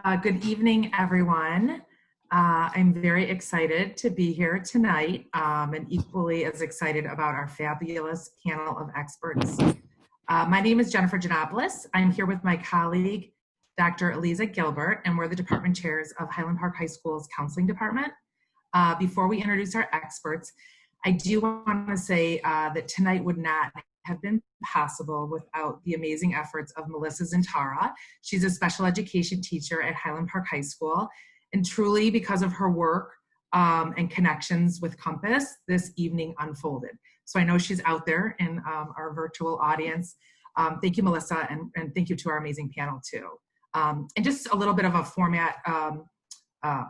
Good evening, everyone. I'm very excited to be here tonight and equally as excited about our fabulous panel of experts. My name is Jennifer Giannopoulos. I'm here with my colleague, Dr. Eliza Gilbert, and we're the department chairs of Highland Park High School's counseling department. Before we introduce our experts, I do want to say that tonight would not have been possible without the amazing efforts of Melissa Zintara. She's a special education teacher at Highland Park High School, and truly because of her work and connections with Compass, this evening unfolded. So I know she's out there in our virtual audience. Thank you, Melissa, and thank you to our amazing panel too. And just a little bit of a format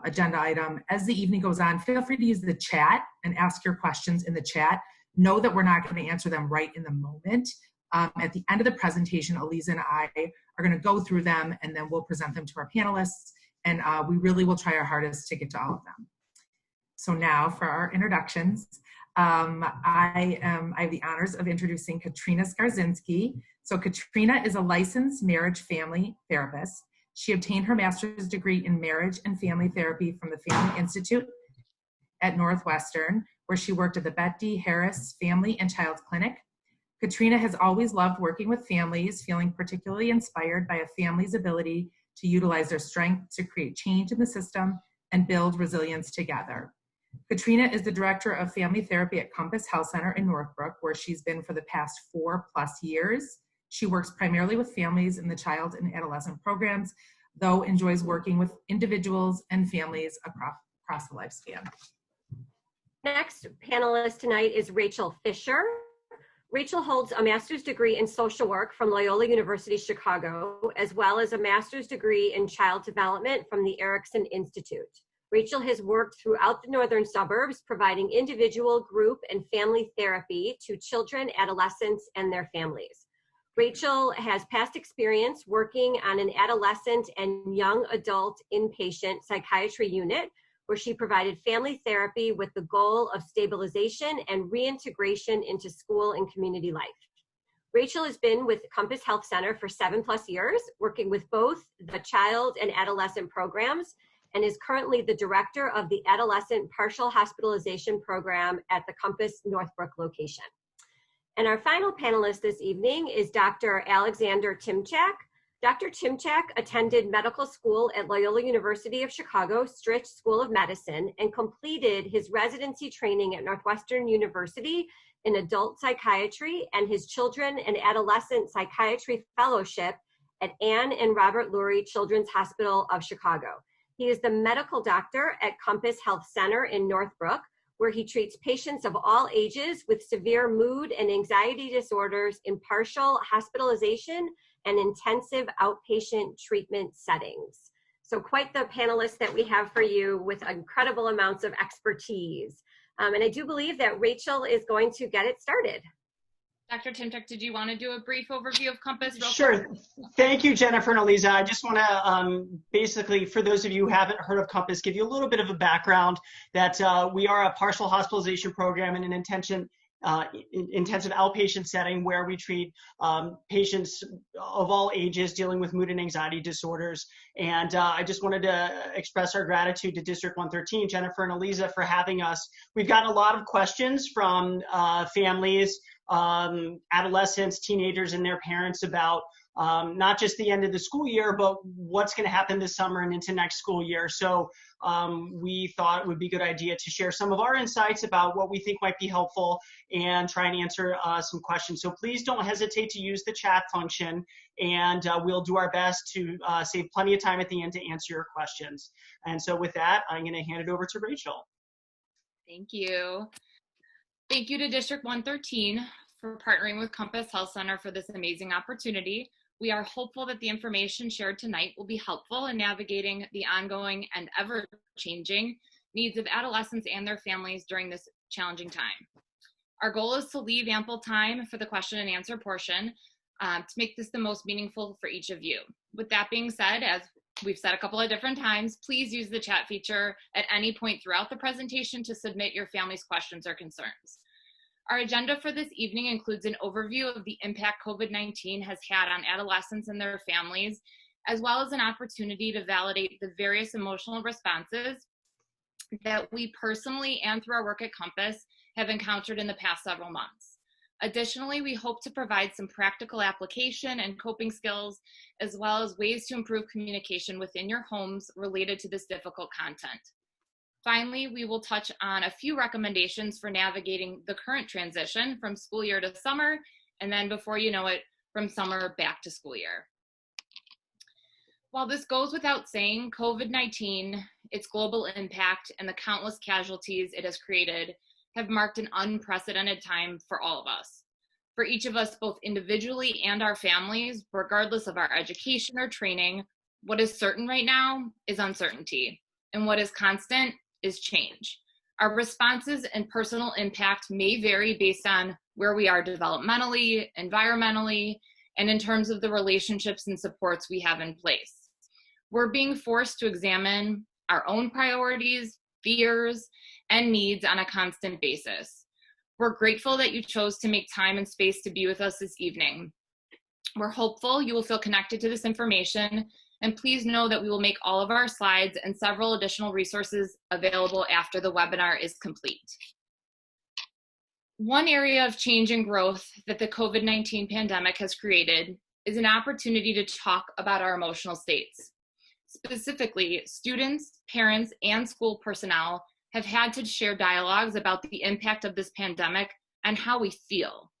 agenda item. As the evening goes on, feel free to use the chat and ask your questions in the chat. Know that we're not going to answer them right in the moment. At the end of the presentation, Eliza and I are going to go through them and then we'll present them to our panelists, and we really will try our hardest to get to all of them. So now for our introductions, I have the honors of introducing Katrina Skarzinski. So Katrina is a licensed marriage family therapist. She obtained her master's degree in marriage and family therapy from the Family Institute at Northwestern, where she worked at the Bette D. Harris Family and Child Clinic. Katrina has always loved working with families, feeling particularly inspired by a family's ability to utilize their strength to create change in the system and build resilience together. Katrina is the director of family therapy at Compass Health Center in Northbrook, where she's been for the past 4+ years. She works primarily with families in the child and adolescent programs, though enjoys working with individuals and families across the lifespan. Next panelist tonight is Rachel Fisher. Rachel holds a master's degree in social work from Loyola University Chicago, as well as a master's degree in child development from the Erickson Institute. Rachel has worked throughout the northern suburbs, providing individual, group, and family therapy to children, adolescents, and their families. Rachel has past experience working on an adolescent and young adult inpatient psychiatry unit, where she provided family therapy with the goal of stabilization and reintegration into school and community life. Rachel has been with Compass Health Center for 7+ years, working with both the child and adolescent programs, and is currently the director of the Adolescent Partial Hospitalization Program at the Compass Northbrook location. And our final panelist this evening is Dr. Alexander Timchak. Dr. Timchak attended medical school at Loyola University of Chicago Stritch School of Medicine and completed his residency training at Northwestern University in adult psychiatry and his children and adolescent psychiatry fellowship at Anne and Robert Lurie Children's Hospital of Chicago. He is the medical doctor at Compass Health Center in Northbrook, where he treats patients of all ages with severe mood and anxiety disorders in partial hospitalization and intensive outpatient treatment settings. So quite the panelists that we have for you with incredible amounts of expertise. And I do believe that Rachel is going to get it started. Dr. Timchak, did you want to do a brief overview of Compass? Sure. Thank you, Jennifer and Eliza. I just want to basically, for those of you who haven't heard of Compass, give you a little bit of a background that we are a partial hospitalization program in an intensive outpatient setting where we treat patients of all ages dealing with mood and anxiety disorders. And I just wanted to express our gratitude to District 113, Jennifer and Eliza, for having us. We've gotten a lot of questions from families, adolescents, teenagers, and their parents about not just the end of the school year, but what's going to happen this summer and into next school year. So we thought it would be a good idea to share some of our insights about what we think might be helpful and try and answer some questions. So please don't hesitate to use the chat function, and we'll do our best to save plenty of time at the end to answer your questions. And so with that, I'm going to hand it over to Rachel. Thank you. Thank you to District 113 for partnering with Compass Health Center for this amazing opportunity. We are hopeful that the information shared tonight will be helpful in navigating the ongoing and ever-changing needs of adolescents and their families during this challenging time. Our goal is to leave ample time for the question and answer portion to make this the most meaningful for each of you. With that being said, as we've said a couple of different times, please use the chat feature at any point throughout the presentation to submit your family's questions or concerns. Our agenda for this evening includes an overview of the impact COVID-19 has had on adolescents and their families as well as an opportunity to validate the various emotional responses that we personally and through our work at Compass have encountered in the past several months. Additionally, we hope to provide some practical application and coping skills, as well as ways to improve communication within your homes related to this difficult content. Finally, we will touch on a few recommendations for navigating the current transition from school year to summer, and then before you know it, from summer back to school year. While this goes without saying, COVID-19, its global impact, and the countless casualties it has created have marked an unprecedented time for all of us. For each of us, both individually and our families, regardless of our education or training, what is certain right now is uncertainty, and what is constant is change. Our responses and personal impact may vary based on where we are developmentally, environmentally, and in terms of the relationships and supports we have in place. We're being forced to examine our own priorities, fears, and needs on a constant basis. We're grateful that you chose to make time and space to be with us this evening. We're hopeful you will feel connected to this information, and please know that we will make all of our slides and several additional resources available after the webinar is complete. One area of change and growth that the COVID-19 pandemic has created is an opportunity to talk about our emotional states. Specifically, students, parents, and school personnel have had to share dialogues about the impact of this pandemic and how we feel.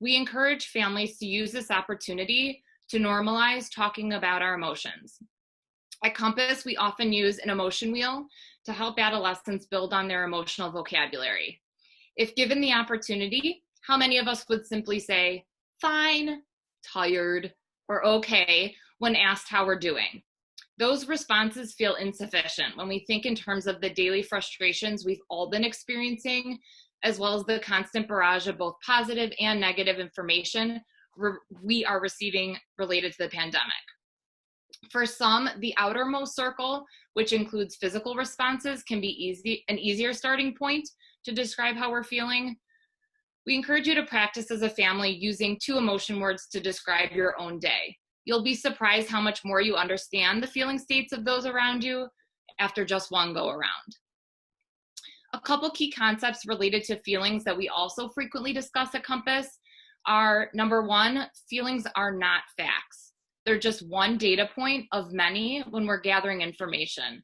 We encourage families to use this opportunity to normalize talking about our emotions. At Compass, we often use an emotion wheel to help adolescents build on their emotional vocabulary. If given the opportunity, how many of us would simply say, fine, tired, or okay when asked how we're doing? Those responses feel insufficient when we think in terms of the daily frustrations we've all been experiencing, as well as the constant barrage of both positive and negative information we are receiving related to the pandemic. For some, the outermost circle, which includes physical responses, can be an easier starting point to describe how we're feeling. We encourage you to practice as a family using 2 emotion words to describe your own day. You'll be surprised how much more you understand the feeling states of those around you after just one go around. A couple key concepts related to feelings that we also frequently discuss at Compass are, number 1, feelings are not facts. They're just one data point of many when we're gathering information.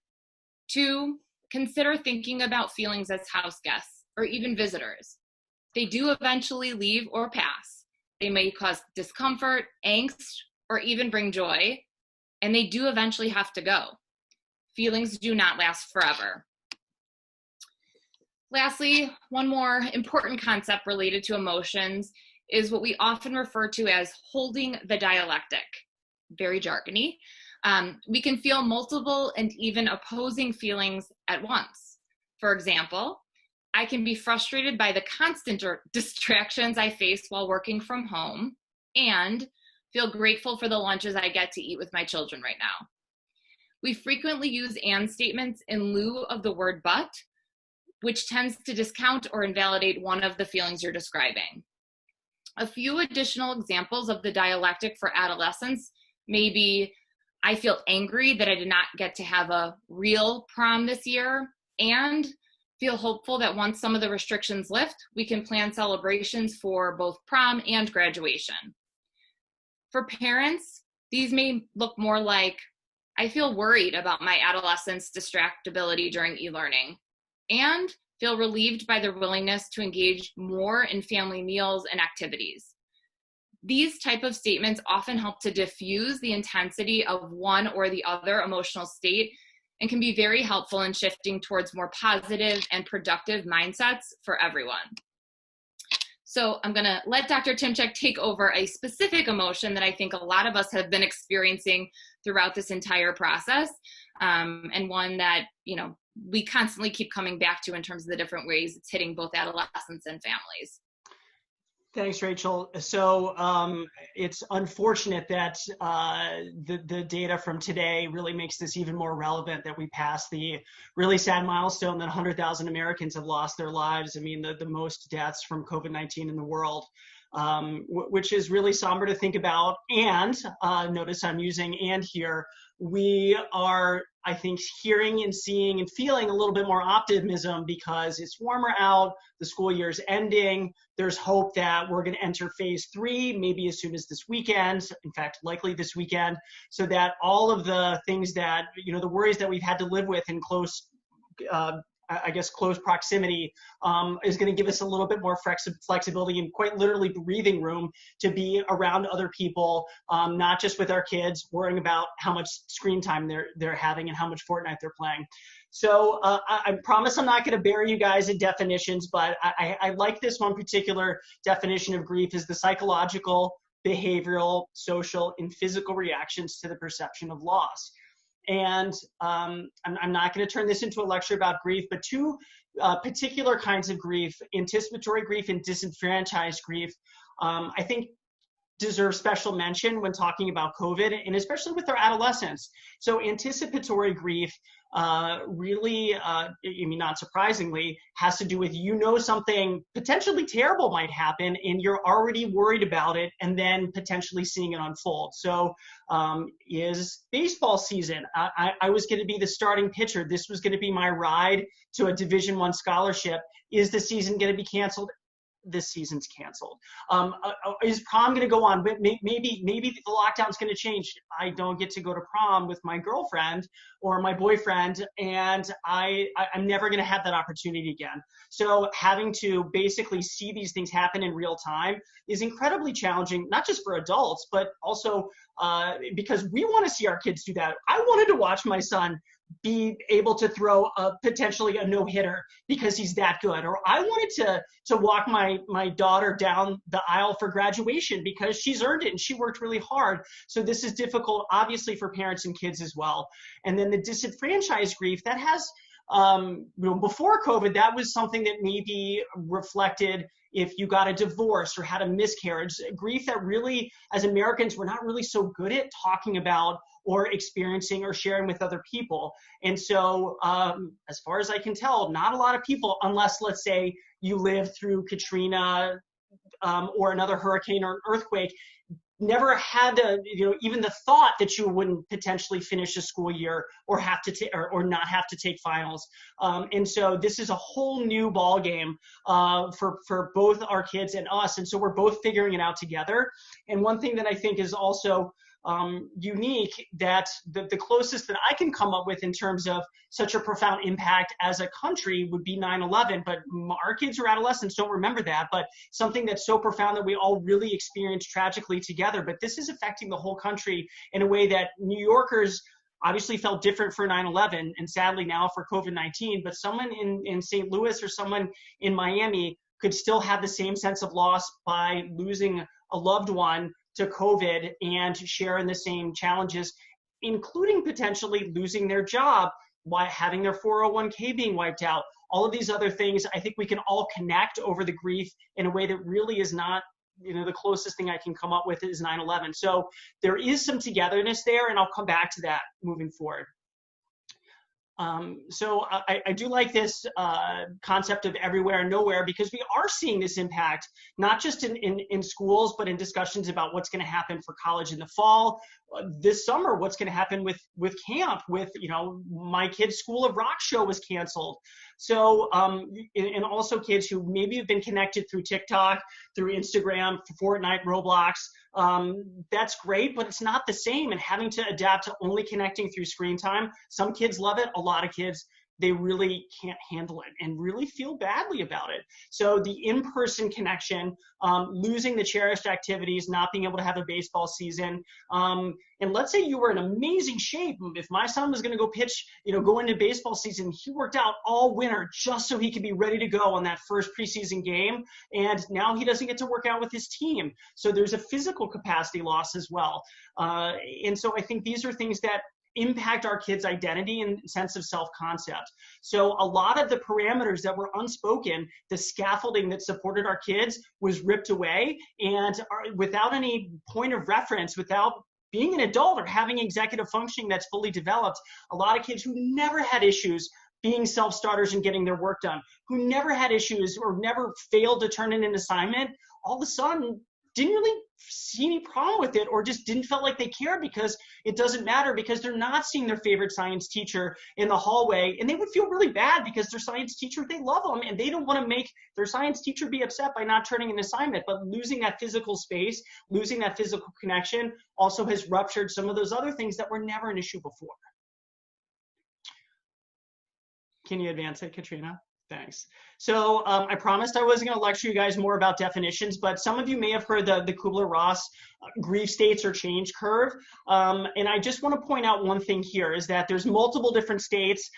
2, consider thinking about feelings as house guests or even visitors. They do eventually leave or pass. They may cause discomfort, angst, or even bring joy, and they do eventually have to go. Feelings do not last forever. Lastly, one more important concept related to emotions is what we often refer to as holding the dialectic. Very jargony. We can feel multiple and even opposing feelings at once. For example, I can be frustrated by the constant distractions I face while working from home and feel grateful for the lunches I get to eat with my children right now. We frequently use and statements in lieu of the word but, which tends to discount or invalidate one of the feelings you're describing. A few additional examples of the dialectic for adolescents may be, I feel angry that I did not get to have a real prom this year, and feel hopeful that once some of the restrictions lift, we can plan celebrations for both prom and graduation. For parents, these may look more like, I feel worried about my adolescent's distractibility during e-learning, and feel relieved by their willingness to engage more in family meals and activities. These type of statements often help to diffuse the intensity of one or the other emotional state and can be very helpful in shifting towards more positive and productive mindsets for everyone. So I'm gonna let Dr. Timchak take over a specific emotion that I think a lot of us have been experiencing throughout this entire process, and one that, you know, we constantly keep coming back to in terms of the different ways it's hitting both adolescents and families. Thanks, Rachel. So it's unfortunate that the data from today really makes this even more relevant, that we passed the really sad milestone that 100,000 Americans have lost their lives. I mean, the most deaths from COVID-19 in the world. which is really somber to think about. And notice I'm using "and" here. We are, I think, hearing and seeing and feeling a little bit more optimism because it's warmer out, the school year's ending. There's hope that we're going to enter phase 3, maybe as soon as this weekend, in fact, likely this weekend, so that all of the things that, the worries that we've had to live with in close proximity is going to give us a little bit more flexibility and quite literally breathing room to be around other people, not just with our kids, worrying about how much screen time they're having and how much Fortnite they're playing. So I promise I'm not going to bury you guys in definitions, but I like this one particular definition of grief is the psychological, behavioral, social, and physical reactions to the perception of loss. And I'm not going to turn this into a lecture about grief, but two particular kinds of grief, anticipatory grief and disenfranchised grief, I think deserve special mention when talking about COVID, and especially with our adolescents. So anticipatory grief really, not surprisingly, has to do with, something potentially terrible might happen and you're already worried about it and then potentially seeing it unfold. So is baseball season. I was going to be the starting pitcher. This was going to be my ride to a Division I scholarship. Is the season going to be canceled? This season's canceled. Is prom going to go on? Maybe the lockdown's going to change. I don't get to go to prom with my girlfriend or my boyfriend, and I'm never going to have that opportunity again. So having to basically see these things happen in real time is incredibly challenging, not just for adults, but also because we want to see our kids do that. I wanted to watch my son be able to throw potentially a no-hitter because he's that good. Or I wanted to walk my daughter down the aisle for graduation because she's earned it and she worked really hard. So this is difficult, obviously, for parents and kids as well. And then the disenfranchised grief, that has, before COVID, that was something that maybe reflected if you got a divorce or had a miscarriage, grief that really, as Americans, we're not really so good at talking about or experiencing or sharing with other people. And so as far as I can tell, not a lot of people, unless let's say you lived through Katrina or another hurricane or an earthquake, never had even the thought that you wouldn't potentially finish a school year or have to or not have to take finals. And so this is a whole new ball game for both our kids and us. And so we're both figuring it out together. And one thing that I think is also unique, that the closest that I can come up with in terms of such a profound impact as a country would be 9/11, but our kids or adolescents don't remember that, but something that's so profound that we all really experienced tragically together. But this is affecting the whole country in a way that New Yorkers obviously felt different for 9/11 and sadly now for COVID-19, but someone in St. Louis or someone in Miami could still have the same sense of loss by losing a loved one to COVID and share in the same challenges, including potentially losing their job, having their 401k being wiped out. All of these other things, I think we can all connect over the grief in a way that really is not, the closest thing I can come up with is 9/11. So there is some togetherness there, and I'll come back to that moving forward. So I do like this concept of everywhere and nowhere, because we are seeing this impact, not just in schools, but in discussions about what's going to happen for college in the fall, this summer, what's going to happen with camp, with, my kid's School of Rock show was canceled. So, and also kids who maybe have been connected through TikTok, through Instagram, Fortnite, Roblox. That's great, but it's not the same. And having to adapt to only connecting through screen time, some kids love it. A lot of kids, they really can't handle it and really feel badly about it. So the in-person connection, losing the cherished activities, not being able to have a baseball season. And let's say you were in amazing shape. If my son was going to go pitch, go into baseball season, he worked out all winter just so he could be ready to go on that first preseason game. And now he doesn't get to work out with his team. So there's a physical capacity loss as well. And so I think these are things that impact our kids' identity and sense of self-concept. So a lot of the parameters that were unspoken, the scaffolding that supported our kids was ripped away, and without any point of reference, without being an adult or having executive functioning that's fully developed, a lot of kids who never had issues being self-starters and getting their work done, who never had issues or never failed to turn in an assignment, all of a sudden didn't really see any problem with it, or just didn't feel like they cared because it doesn't matter, because they're not seeing their favorite science teacher in the hallway, and they would feel really bad because their science teacher, they love them and they don't want to make their science teacher be upset by not turning an assignment. But losing that physical space, losing that physical connection also has ruptured some of those other things that were never an issue before. Can you advance it, Katrina? Thanks. So I promised I wasn't going to lecture you guys more about definitions, but some of you may have heard the Kubler-Ross grief states or change curve. And I just want to point out one thing here is that there's multiple different states: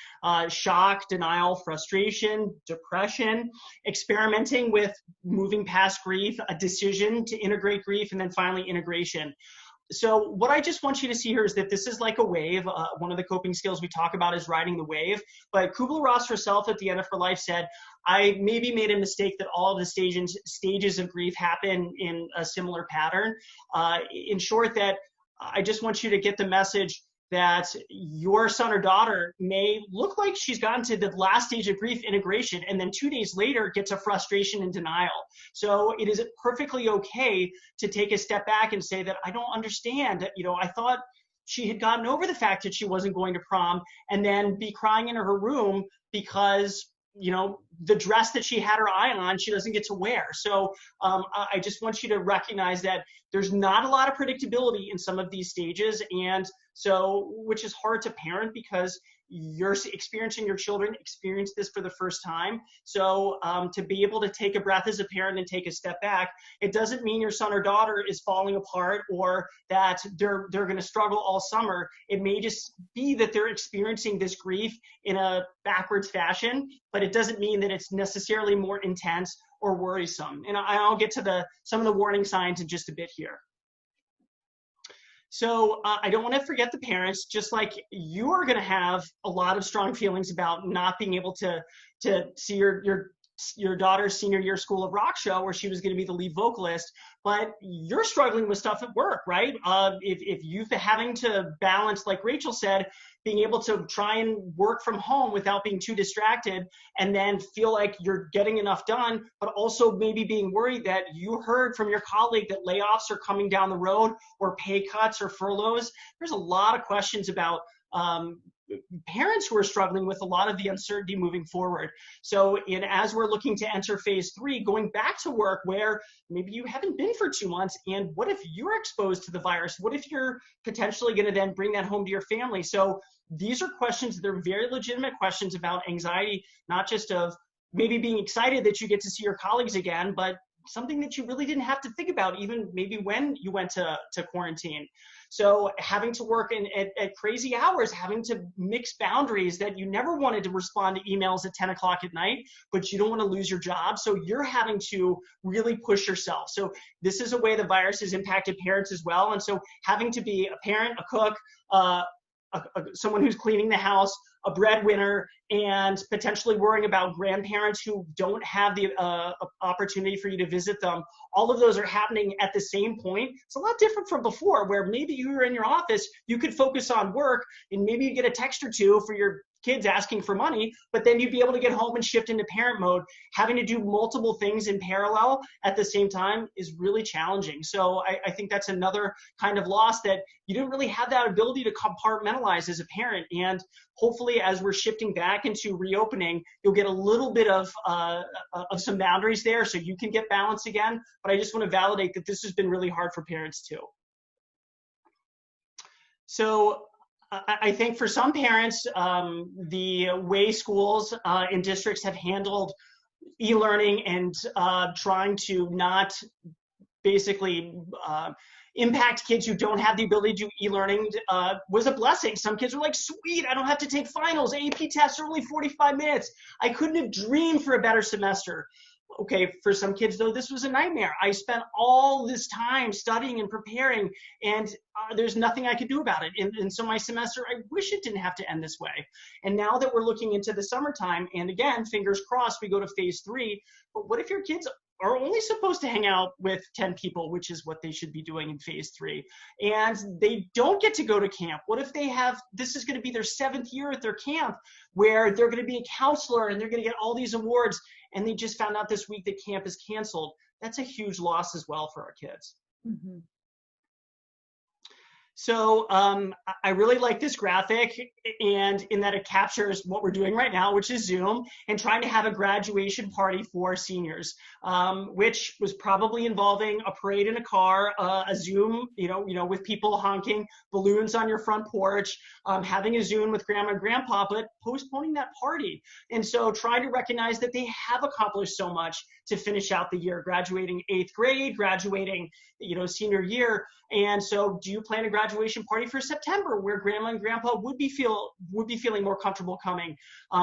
shock, denial, frustration, depression, experimenting with moving past grief, a decision to integrate grief, and then finally integration. So what I just want you to see here is that this is like a wave. One of the coping skills we talk about is riding the wave. But Kubler-Ross herself at the end of her life said, I maybe made a mistake that all of the stages of grief happen in a similar pattern. In short, that I just want you to get the message that your son or daughter may look like she's gotten to the last stage of grief, integration, and then 2 days later gets a frustration and denial. So it is perfectly okay to take a step back and say that I don't understand. You know, I thought she had gotten over the fact that she wasn't going to prom, and then be crying in her room because, you know, the dress that she had her eye on, she doesn't get to wear. So I just want you to recognize that there's not a lot of predictability in some of these stages. And so, which is hard to parent because you're experiencing, your children experience this for the first time. So to be able to take a breath as a parent and take a step back, it doesn't mean your son or daughter is falling apart or that they're going to struggle all summer. It may just be that they're experiencing this grief in a backwards fashion, but it doesn't mean that it's necessarily more intense or worrisome. And I'll get to some of the warning signs in just a bit here. So I don't want to forget the parents. Just like you're going to have a lot of strong feelings about not being able to see your daughter's senior year School of Rock show where she was going to be the lead vocalist, but you're struggling with stuff at work, right? If you've been having to balance, like Rachel said, being able to try and work from home without being too distracted, and then feel like you're getting enough done, but also maybe being worried that you heard from your colleague that layoffs are coming down the road, or pay cuts or furloughs. There's a lot of questions about parents who are struggling with a lot of the uncertainty moving forward. So as we're looking to enter phase 3, going back to work where maybe you haven't been for 2 months, and what if you're exposed to the virus? What if you're potentially going to then bring that home to your family? So these are questions, they're very legitimate questions about anxiety, not just of maybe being excited that you get to see your colleagues again, but something that you really didn't have to think about even maybe when you went to quarantine. So having to work at crazy hours, having to mix boundaries that you never wanted to respond to emails at 10 o'clock at night, but you don't want to lose your job. So you're having to really push yourself. So this is a way the virus has impacted parents as well. And so having to be a parent, a cook, someone who's cleaning the house, a breadwinner, and potentially worrying about grandparents who don't have the opportunity for you to visit them. All of those are happening at the same point. It's a lot different from before, where maybe you were in your office, you could focus on work, and maybe you get a text or two for your kids asking for money, but then you'd be able to get home and shift into parent mode. Having to do multiple things in parallel at the same time is really challenging. So I think that's another kind of loss, that you didn't really have that ability to compartmentalize as a parent. And hopefully as we're shifting back into reopening, you'll get a little bit of some boundaries there so you can get balance again. But I just want to validate that this has been really hard for parents too. So I think for some parents, the way schools and districts have handled e-learning and trying to not basically impact kids who don't have the ability to do e-learning was a blessing. Some kids were like, sweet, I don't have to take finals. AP tests are only 45 minutes. I couldn't have dreamed for a better semester. Okay, for some kids, though, this was a nightmare. I spent all this time studying and preparing, and there's nothing I could do about it. And so my semester, I wish it didn't have to end this way. And now that we're looking into the summertime, and again, fingers crossed, we go to phase 3, but what if your kids are only supposed to hang out with 10 people, which is what they should be doing in phase 3. And they don't get to go to camp. What if this is going to be their 7th year at their camp where they're going to be a counselor and they're going to get all these awards, and they just found out this week that camp is canceled? That's a huge loss as well for our kids. Mm-hmm. So I really like this graphic, and in that it captures what we're doing right now, which is Zoom, and trying to have a graduation party for seniors, which was probably involving a parade in a car, a Zoom, with people honking, balloons on your front porch, having a Zoom with grandma and grandpa, but postponing that party. And so trying to recognize that they have accomplished so much to finish out the year, graduating 8th grade, graduating, senior year. And so do you plan a graduation party for September where grandma and grandpa would be feeling more comfortable coming?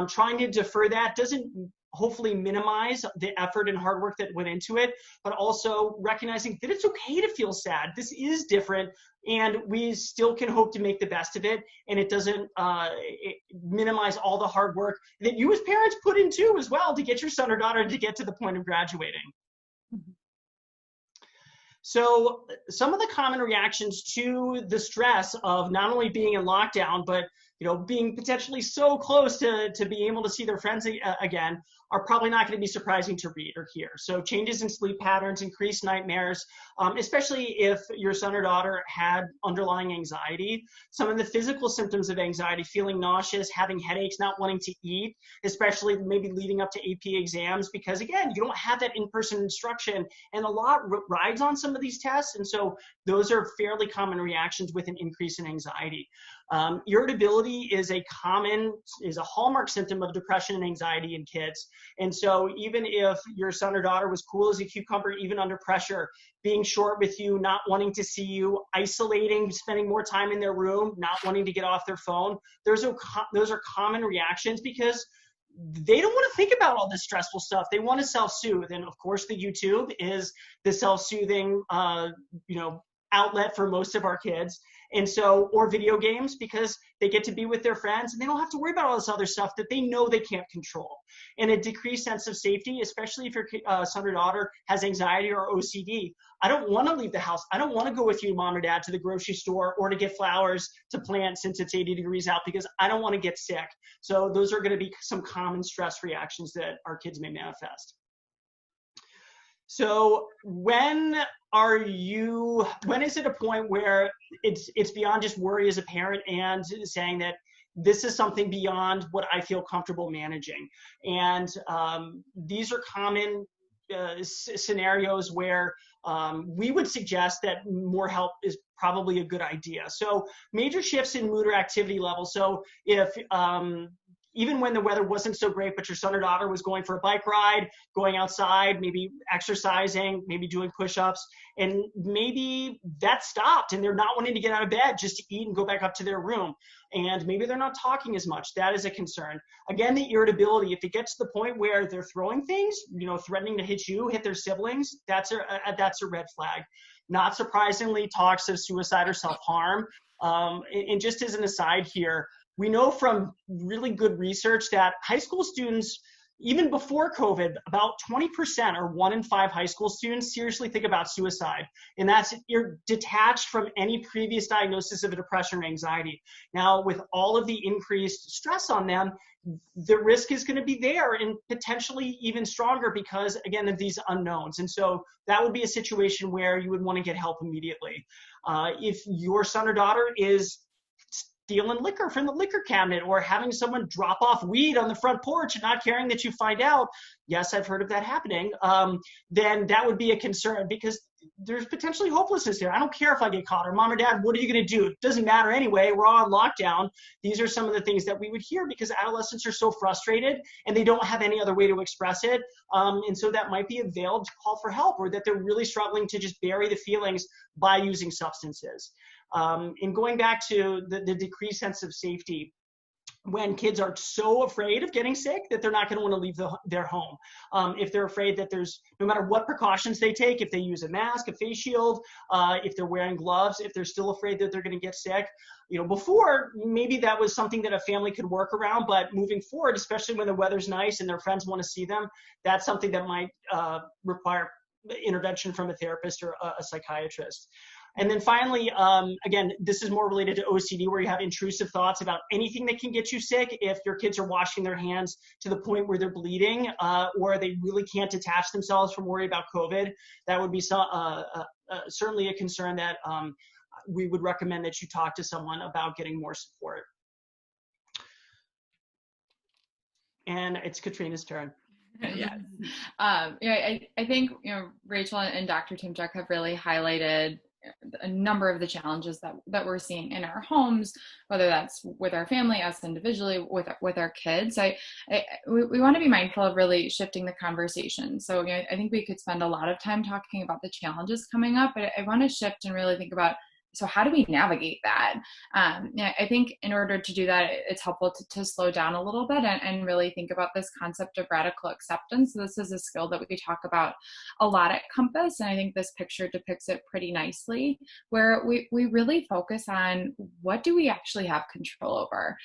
Trying to defer that doesn't hopefully minimize the effort and hard work that went into it, but also recognizing that it's okay to feel sad. This is different, and we still can hope to make the best of it, and it doesn't minimize all the hard work that you as parents put in too as well to get your son or daughter to get to the point of graduating. Mm-hmm. So some of the common reactions to the stress of not only being in lockdown, but being potentially so close to being able to see their friends again are probably not going to be surprising to read or hear. So changes in sleep patterns, increased nightmares, especially if your son or daughter had underlying anxiety. Some of the physical symptoms of anxiety, feeling nauseous, having headaches, not wanting to eat, especially maybe leading up to AP exams, because again, you don't have that in-person instruction, and a lot rides on some of these tests. And so those are fairly common reactions with an increase in anxiety. Irritability is a hallmark symptom of depression and anxiety in kids. And so even if your son or daughter was cool as a cucumber, even under pressure, being short with you, not wanting to see you, isolating, spending more time in their room, not wanting to get off their phone, those are common reactions because they don't want to think about all this stressful stuff. They want to self-soothe. And of course, the YouTube is the self-soothing, outlet for most of our kids. And so, or video games, because they get to be with their friends and they don't have to worry about all this other stuff that they know they can't control. And a decreased sense of safety, especially if your son or daughter has anxiety or OCD. I don't want to leave the house. I don't want to go with you, mom or dad, to the grocery store or to get flowers to plant since it's 80 degrees out because I don't want to get sick. So those are going to be some common stress reactions that our kids may manifest. So when is it a point where it's beyond just worry as a parent and saying that this is something beyond what I feel comfortable managing? And these are common scenarios where we would suggest that more help is probably a good idea. So major shifts in mood or activity level. So if even when the weather wasn't so great, but your son or daughter was going for a bike ride, going outside, maybe exercising, maybe doing push-ups, and maybe that stopped and they're not wanting to get out of bed just to eat and go back up to their room. And maybe they're not talking as much. That is a concern. Again, the irritability, if it gets to the point where they're throwing things, threatening to hit you, hit their siblings, that's a red flag. Not surprisingly, talks of suicide or self-harm. And just as an aside here, we know from really good research that high school students, even before COVID, about 20% or 1 in 5 high school students seriously think about suicide. And you're detached from any previous diagnosis of a depression or anxiety. Now, with all of the increased stress on them, the risk is going to be there and potentially even stronger because, again, of these unknowns. And so that would be a situation where you would want to get help immediately. If your son or daughter is stealing liquor from the liquor cabinet or having someone drop off weed on the front porch and not caring that you find out, yes, I've heard of that happening, then that would be a concern because there's potentially hopelessness there. I don't care if I get caught, or mom or dad, what are you going to do? It doesn't matter anyway. We're all on lockdown. These are some of the things that we would hear because adolescents are so frustrated and they don't have any other way to express it. And so that might be a veiled call for help, or that they're really struggling to just bury the feelings by using substances. And going back to the decreased sense of safety, when kids are so afraid of getting sick that they're not going to want to leave their home. If they're afraid that no matter what precautions they take, if they use a mask, a face shield, if they're wearing gloves, if they're still afraid that they're going to get sick, before maybe that was something that a family could work around, but moving forward, especially when the weather's nice and their friends want to see them, that's something that might require intervention from a therapist or a psychiatrist. And then finally, again, this is more related to OCD, where you have intrusive thoughts about anything that can get you sick. If your kids are washing their hands to the point where they're bleeding, or they really can't detach themselves from worry about COVID, that would be certainly a concern that we would recommend that you talk to someone about getting more support. And it's Katrina's turn. Yes. I think, Rachel and Dr. Timchak have really highlighted a number of the challenges that we're seeing in our homes, whether that's with our family, us individually, with our kids. We want to be mindful of really shifting the conversation. So I think we could spend a lot of time talking about the challenges coming up, but I want to shift and really think about, so how do we navigate that? I think in order to do that, it's helpful to slow down a little bit and really think about this concept of radical acceptance. So this is a skill that we talk about a lot at Compass, and I think this picture depicts it pretty nicely, where we really focus on what do we actually have control over,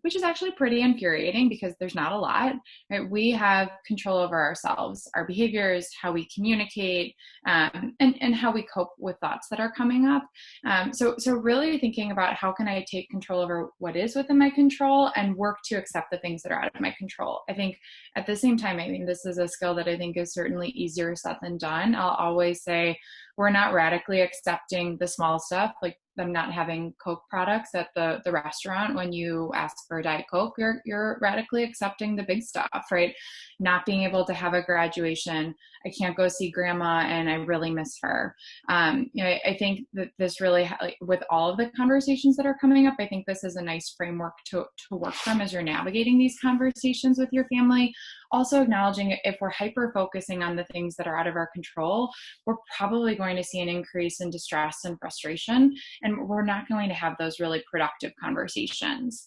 which is actually pretty infuriating because there's not a lot, right? We have control over ourselves, our behaviors, how we communicate, and how we cope with thoughts that are coming up. So really thinking about how can I take control over what is within my control and work to accept the things that are out of my control. I think at the same time, I think this is a skill that I think is certainly easier said than done. I'll always say we're not radically accepting the small stuff, like them not having Coke products at the restaurant. When you ask for a Diet Coke, you're radically accepting the big stuff, right? Not being able to have a graduation. I can't go see grandma and I really miss her. I think that this really, with all of the conversations that are coming up, I think this is a nice framework to work from as you're navigating these conversations with your family. Also acknowledging if we're hyper focusing on the things that are out of our control, we're probably going to see an increase in distress and frustration, and we're not going to have those really productive conversations.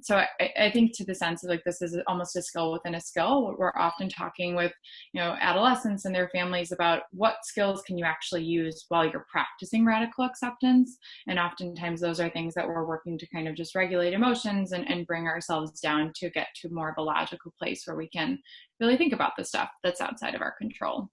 So I think to the sense of this is almost a skill within a skill. We're often talking with adolescents and their families about what skills can you actually use while you're practicing radical acceptance, and oftentimes those are things that we're working to kind of just regulate emotions and bring ourselves down to get to more of a logical place where we can really think about the stuff that's outside of our control.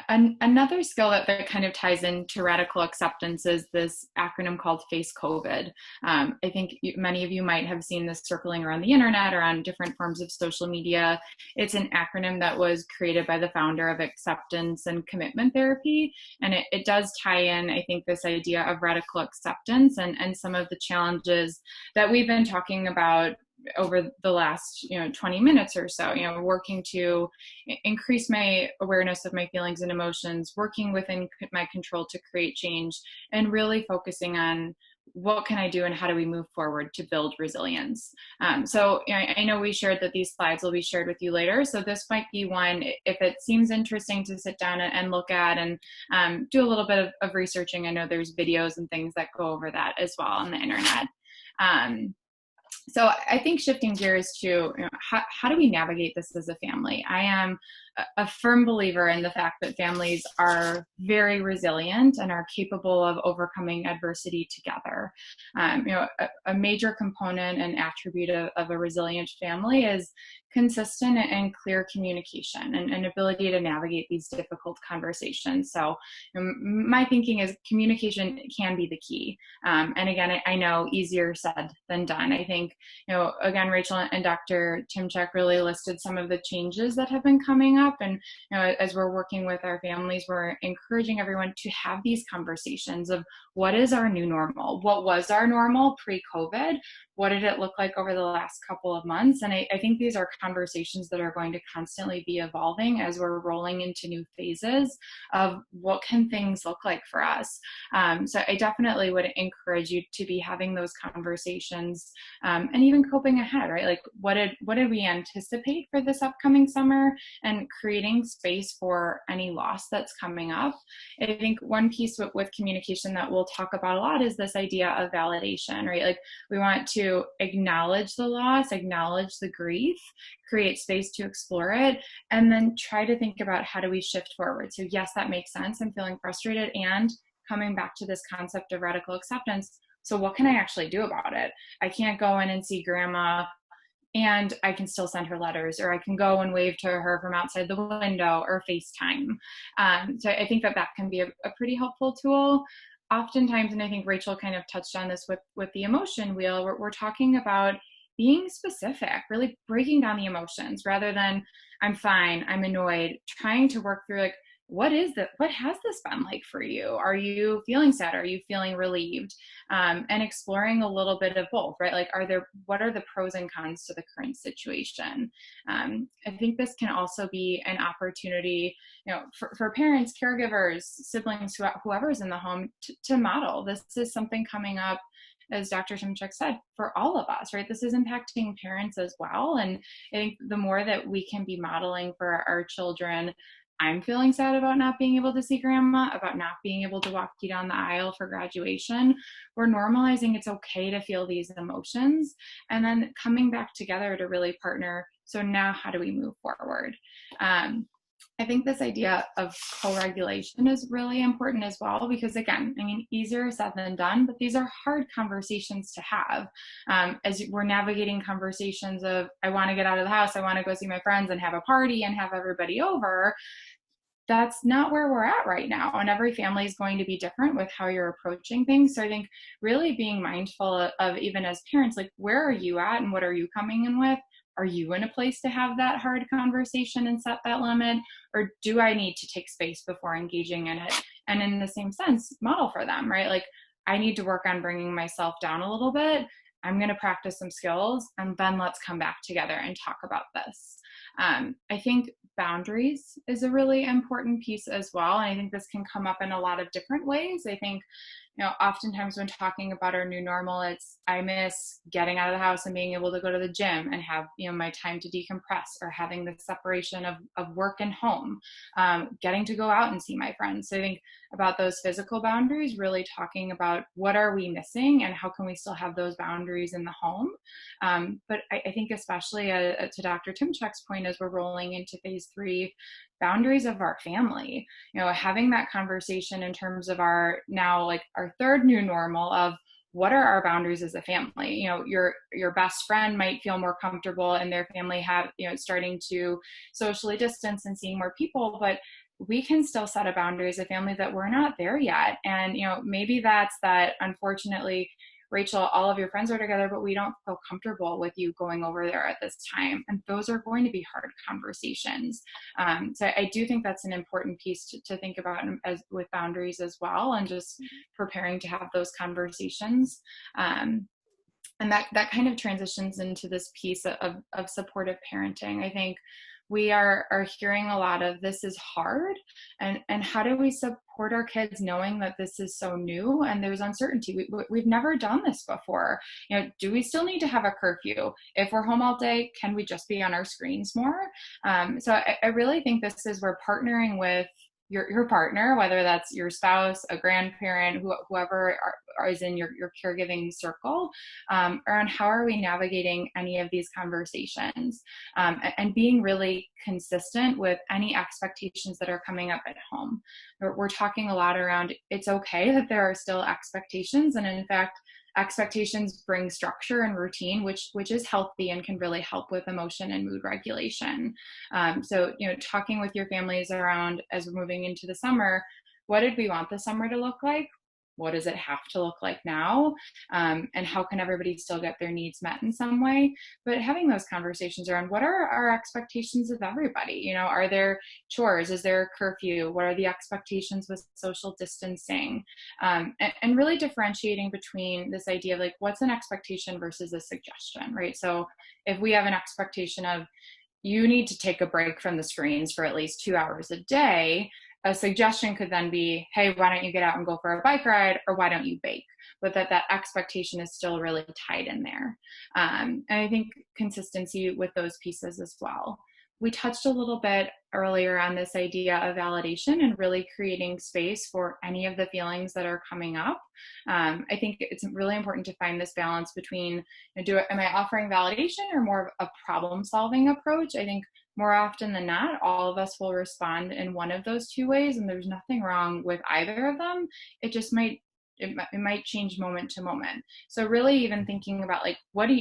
Another skill that kind of ties into radical acceptance is this acronym called Face COVID. I think many of you might have seen this circling around the internet or on different forms of social media. It's an acronym that was created by the founder of acceptance and commitment therapy. And it does tie in, I think, this idea of radical acceptance and some of the challenges that we've been talking about over the last 20 minutes or so, working to increase my awareness of my feelings and emotions, working within my control to create change, and really focusing on what can I do and how do we move forward to build resilience. So I know we shared that these slides will be shared with you later. So this might be one, if it seems interesting to sit down and look at and do a little bit of researching. I know there's videos and things that go over that as well on the internet. So I think shifting gears to how do we navigate this as a family? I am a firm believer in the fact that families are very resilient and are capable of overcoming adversity together. A major component and attribute of a resilient family is consistent and clear communication and ability to navigate these difficult conversations. So my thinking is communication can be the key. And again, I know easier said than done. I think, again, Rachel and Dr. Timchak really listed some of the changes that have been coming up. And as we're working with our families, we're encouraging everyone to have these conversations of what is our new normal? What was our normal pre-COVID? What did it look like over the last couple of months? And I think these are conversations that are going to constantly be evolving as we're rolling into new phases of what can things look like for us. So I definitely would encourage you to be having those conversations, and even coping ahead, right? Like what did we anticipate for this upcoming summer, and creating space for any loss that's coming up. I think one piece with communication that we'll talk about a lot is this idea of validation, right? Like we want to acknowledge the loss, acknowledge the grief, create space to explore it, and then try to think about how do we shift forward. So yes, that makes sense. I'm feeling frustrated, and coming back to this concept of radical acceptance. So what can I actually do about it? I can't go in and see grandma and I can still send her letters, or I can go and wave to her from outside the window, or FaceTime. So I think that can be a pretty helpful tool. Oftentimes, and I think Rachel kind of touched on this with the emotion wheel, we're talking about being specific, really breaking down the emotions rather than I'm fine, I'm annoyed, trying to work through like, what has this been like for you? Are you feeling sad? Are you feeling relieved? And exploring a little bit of both, right? Like, what are the pros and cons to the current situation? I think this can also be an opportunity, for parents, caregivers, siblings, whoever's in the home to model. This is something coming up, as Dr. Timchak said, for all of us, right? This is impacting parents as well. And I think the more that we can be modeling for our children, I'm feeling sad about not being able to see grandma, about not being able to walk you down the aisle for graduation. We're normalizing it's okay to feel these emotions, and then coming back together to really partner. So now how do we move forward? I think this idea of co-regulation is really important as well, because again, easier said than done, but these are hard conversations to have. As we're navigating conversations of, I want to get out of the house, I want to go see my friends and have a party and have everybody over. That's not where we're at right now. And every family is going to be different with how you're approaching things. So I think really being mindful of, even as parents, like, where are you at and what are you coming in with? Are you in a place to have that hard conversation and set that limit? Or do I need to take space before engaging in it? And in the same sense, model for them, right? Like, I need to work on bringing myself down a little bit. I'm going to practice some skills, and then let's come back together and talk about this. I think boundaries is a really important piece as well. And I think this can come up in a lot of different ways. I think, oftentimes when talking about our new normal, it's, I miss getting out of the house and being able to go to the gym and have, my time to decompress, or having the separation of work and home, getting to go out and see my friends. So I think about those physical boundaries, really talking about what are we missing and how can we still have those boundaries in the home. But I think especially to Dr. Timchak's point, as we're rolling into phase 3, boundaries of our family, having that conversation in terms of our third new normal of what are our boundaries as a family. Your best friend might feel more comfortable and their family have, starting to socially distance and seeing more people, but we can still set a boundary as a family that we're not there yet. And, maybe that's that, unfortunately, Rachel, all of your friends are together, but we don't feel comfortable with you going over there at this time. And those are going to be hard conversations. So I do think that's an important piece to think about as with boundaries as well, and just preparing to have those conversations. And that kind of transitions into this piece of supportive parenting. I think we are hearing a lot of, this is hard, and how do we support our kids knowing that this is so new and there's uncertainty? We've never done this before. Do we still need to have a curfew? If we're home all day, can we just be on our screens more? So I really think this is, we're partnering with your partner, whether that's your spouse, a grandparent, whoever is in your caregiving circle, around how are we navigating any of these conversations, and being really consistent with any expectations that are coming up at home. We're talking a lot around, it's okay that there are still expectations, and in fact, expectations bring structure and routine, which is healthy and can really help with emotion and mood regulation. So, talking with your families around, as we're moving into the summer, what did we want the summer to look like? what does it have to look like now, and how can everybody still get their needs met in some way. But having those conversations around what are our expectations of everybody, you know, are there chores, is there a curfew, what are the expectations with social distancing, and really differentiating between this idea of like what's an expectation versus a suggestion, right? So if we have an expectation of you need to take a break from the screens for at least 2 hours a day, a suggestion could then be, hey, why don't you get out and go for a bike ride, or why don't you bake? But that expectation is still really tied in there. And I think consistency with those pieces as well. We touched a little bit earlier on this idea of validation and really creating space for any of the feelings that are coming up. I think it's really important to find this balance between, am I offering validation or more of a problem-solving approach? I think more often than not, all of us will respond in one of those two ways, and there's nothing wrong with either of them. It just might change moment to moment. So really even thinking about like,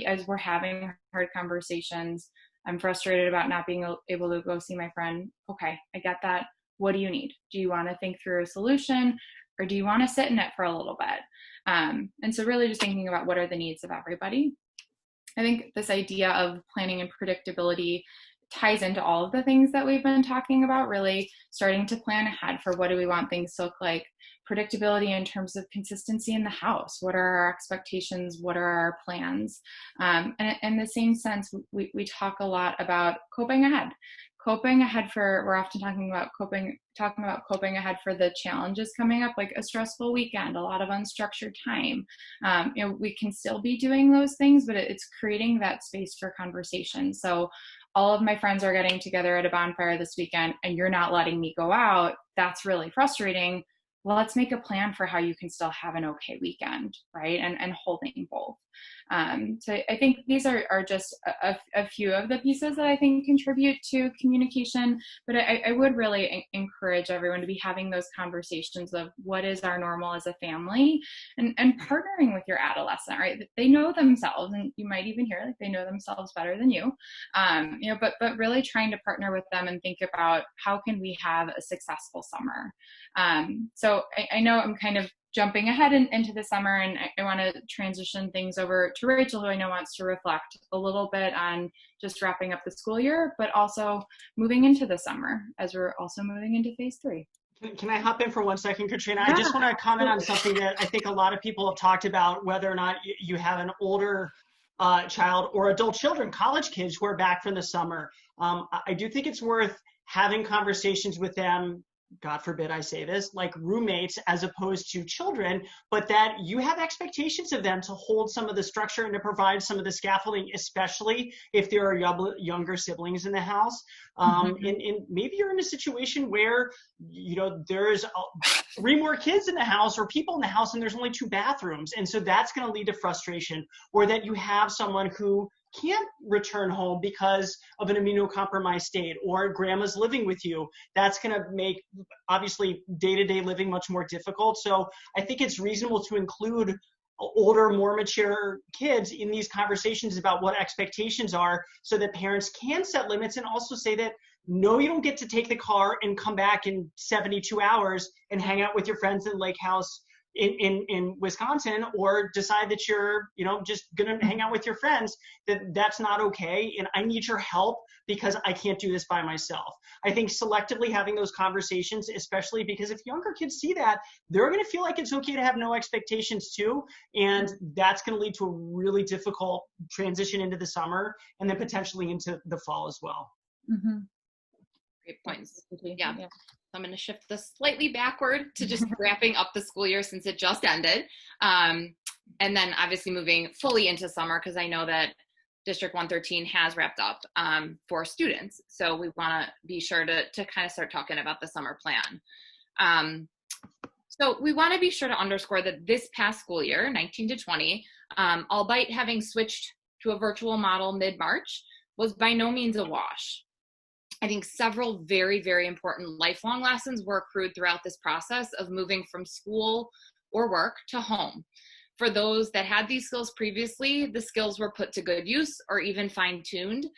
as we're having hard conversations, I'm frustrated about not being able to go see my friend. Okay, I get that. What do you need? Do you want to think through a solution, or do you want to sit in it for a little bit? And so really just thinking about what are the needs of everybody. I think this idea of planning and predictability ties into all of the things that we've been talking about, really starting to plan ahead for what do we want things to look like. Predictability in terms of consistency in the house. What are our expectations? What are our plans? And in the same sense, we talk a lot about coping ahead. We're often talking about coping ahead for the challenges coming up, like a stressful weekend, a lot of unstructured time. We can still be doing those things, but it's creating that space for conversation. So all of my friends are getting together at a bonfire this weekend and you're not letting me go out. That's really frustrating. Well, let's make a plan for how you can still have an okay weekend, right? And holding both. So I think these are just a few of the pieces that I think contribute to communication, but I would really encourage everyone to be having those conversations of what is our normal as a family, and partnering with your adolescent, right? They know themselves, and you might even hear like they know themselves better than you, but really trying to partner with them and think about how can we have a successful summer. So I know I'm kind of jumping ahead into the summer, and I want to transition things over to Rachel, who I know wants to reflect a little bit on just wrapping up the school year, but also moving into the summer as we're also moving into phase 3. Can I hop in for 1 second, Katrina? Yeah. I just want to comment on something that I think a lot of people have talked about, whether or not you have an older child or adult children, college kids who are back from the summer. I do think it's worth having conversations with them, God forbid I say this, like roommates as opposed to children, but that you have expectations of them to hold some of the structure and to provide some of the scaffolding, especially if there are younger siblings in the house. And maybe you're in a situation where, there's 3 more kids in the house or people in the house and there's only 2 bathrooms. And so that's going to lead to frustration, or that you have someone who can't return home because of an immunocompromised state, or grandma's living with you. That's going to make, obviously, day-to-day living much more difficult. So I think it's reasonable to include older, more mature kids in these conversations about what expectations are, so that parents can set limits and also say that, no, you don't get to take the car and come back in 72 hours and hang out with your friends in Lake House in Wisconsin, or decide that you're, just gonna hang out with your friends. That's not okay, and I need your help because I can't do this by myself. I think selectively having those conversations, especially because if younger kids see that, they're gonna feel like it's okay to have no expectations too, and that's gonna lead to a really difficult transition into the summer and then potentially into the fall as well. Mm-hmm. Great points. Yeah. I'm going to shift this slightly backward to just wrapping up the school year since it just ended. And then obviously moving fully into summer, because I know that District 113 has wrapped up for students. So we want to be sure to kind of start talking about the summer plan. So we want to be sure to underscore that this past school year, 19 to 20, albeit having switched to a virtual model mid-March, was by no means a wash. I think several very, very important lifelong lessons were accrued throughout this process of moving from school or work to home. For those that had these skills previously, the skills were put to good use or even fine-tuned.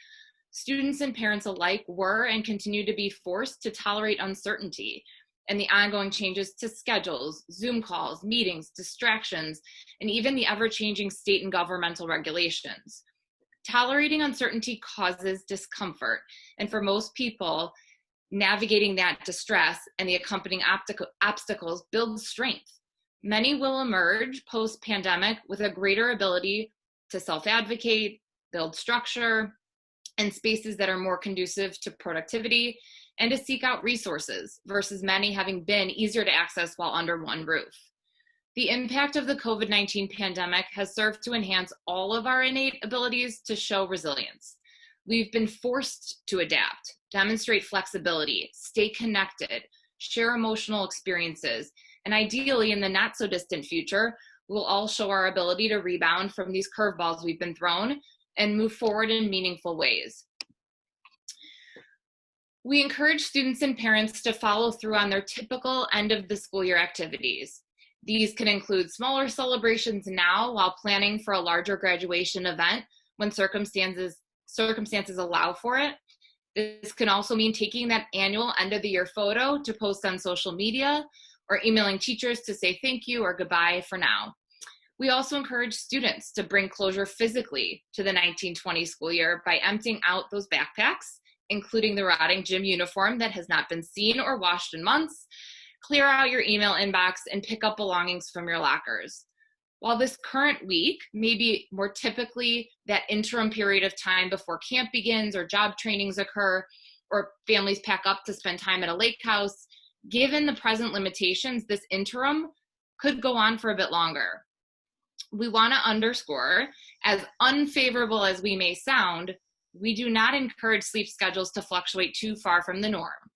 Students and parents alike were and continue to be forced to tolerate uncertainty and the ongoing changes to schedules, Zoom calls, meetings, distractions, and even the ever-changing state and governmental regulations. Tolerating uncertainty causes discomfort, and for most people, navigating that distress and the accompanying obstacles builds strength. Many will emerge post-pandemic with a greater ability to self-advocate, build structure, and spaces that are more conducive to productivity, and to seek out resources versus many having been easier to access while under one roof. The impact of the COVID-19 pandemic has served to enhance all of our innate abilities to show resilience. We've been forced to adapt, demonstrate flexibility, stay connected, share emotional experiences, and ideally in the not so distant future, we'll all show our ability to rebound from these curveballs we've been thrown and move forward in meaningful ways. We encourage students and parents to follow through on their typical end of the school year activities. These can include smaller celebrations now while planning for a larger graduation event when circumstances allow for it. This can also mean taking that annual end of the year photo to post on social media or emailing teachers to say thank you or goodbye for now. We also encourage students to bring closure physically to the 1920 school year by emptying out those backpacks, including the rotting gym uniform that has not been seen or washed in months. Clear out your email inbox and pick up belongings from your lockers. While this current week may be more typically that interim period of time before camp begins or job trainings occur or families pack up to spend time at a lake house, given the present limitations, this interim could go on for a bit longer. We want to underscore, as unfavorable as we may sound, we do not encourage sleep schedules to fluctuate too far from the norm.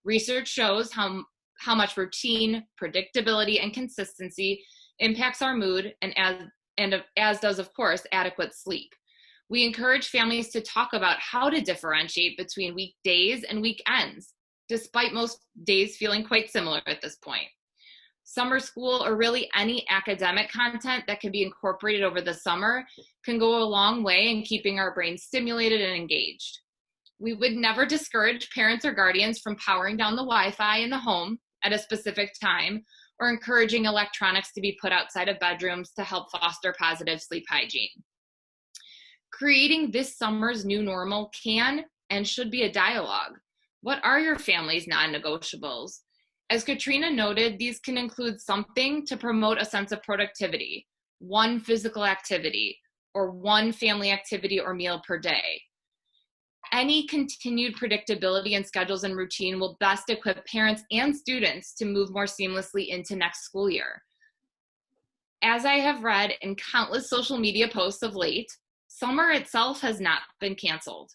Research shows how much routine, predictability, and consistency impacts our mood, and as does, of course, adequate sleep. We encourage families to talk about how to differentiate between weekdays and weekends, despite most days feeling quite similar at this point. Summer school, or really any academic content that can be incorporated over the summer, can go a long way in keeping our brains stimulated and engaged. We would never discourage parents or guardians from powering down the Wi-Fi in the home at a specific time, or encouraging electronics to be put outside of bedrooms to help foster positive sleep hygiene. Creating this summer's new normal can and should be a dialogue. What are your family's non-negotiables? As Katrina noted, these can include something to promote a sense of productivity, one physical activity, or one family activity or meal per day. Any continued predictability in schedules and routine will best equip parents and students to move more seamlessly into next school year. As I have read in countless social media posts of late, summer itself has not been canceled.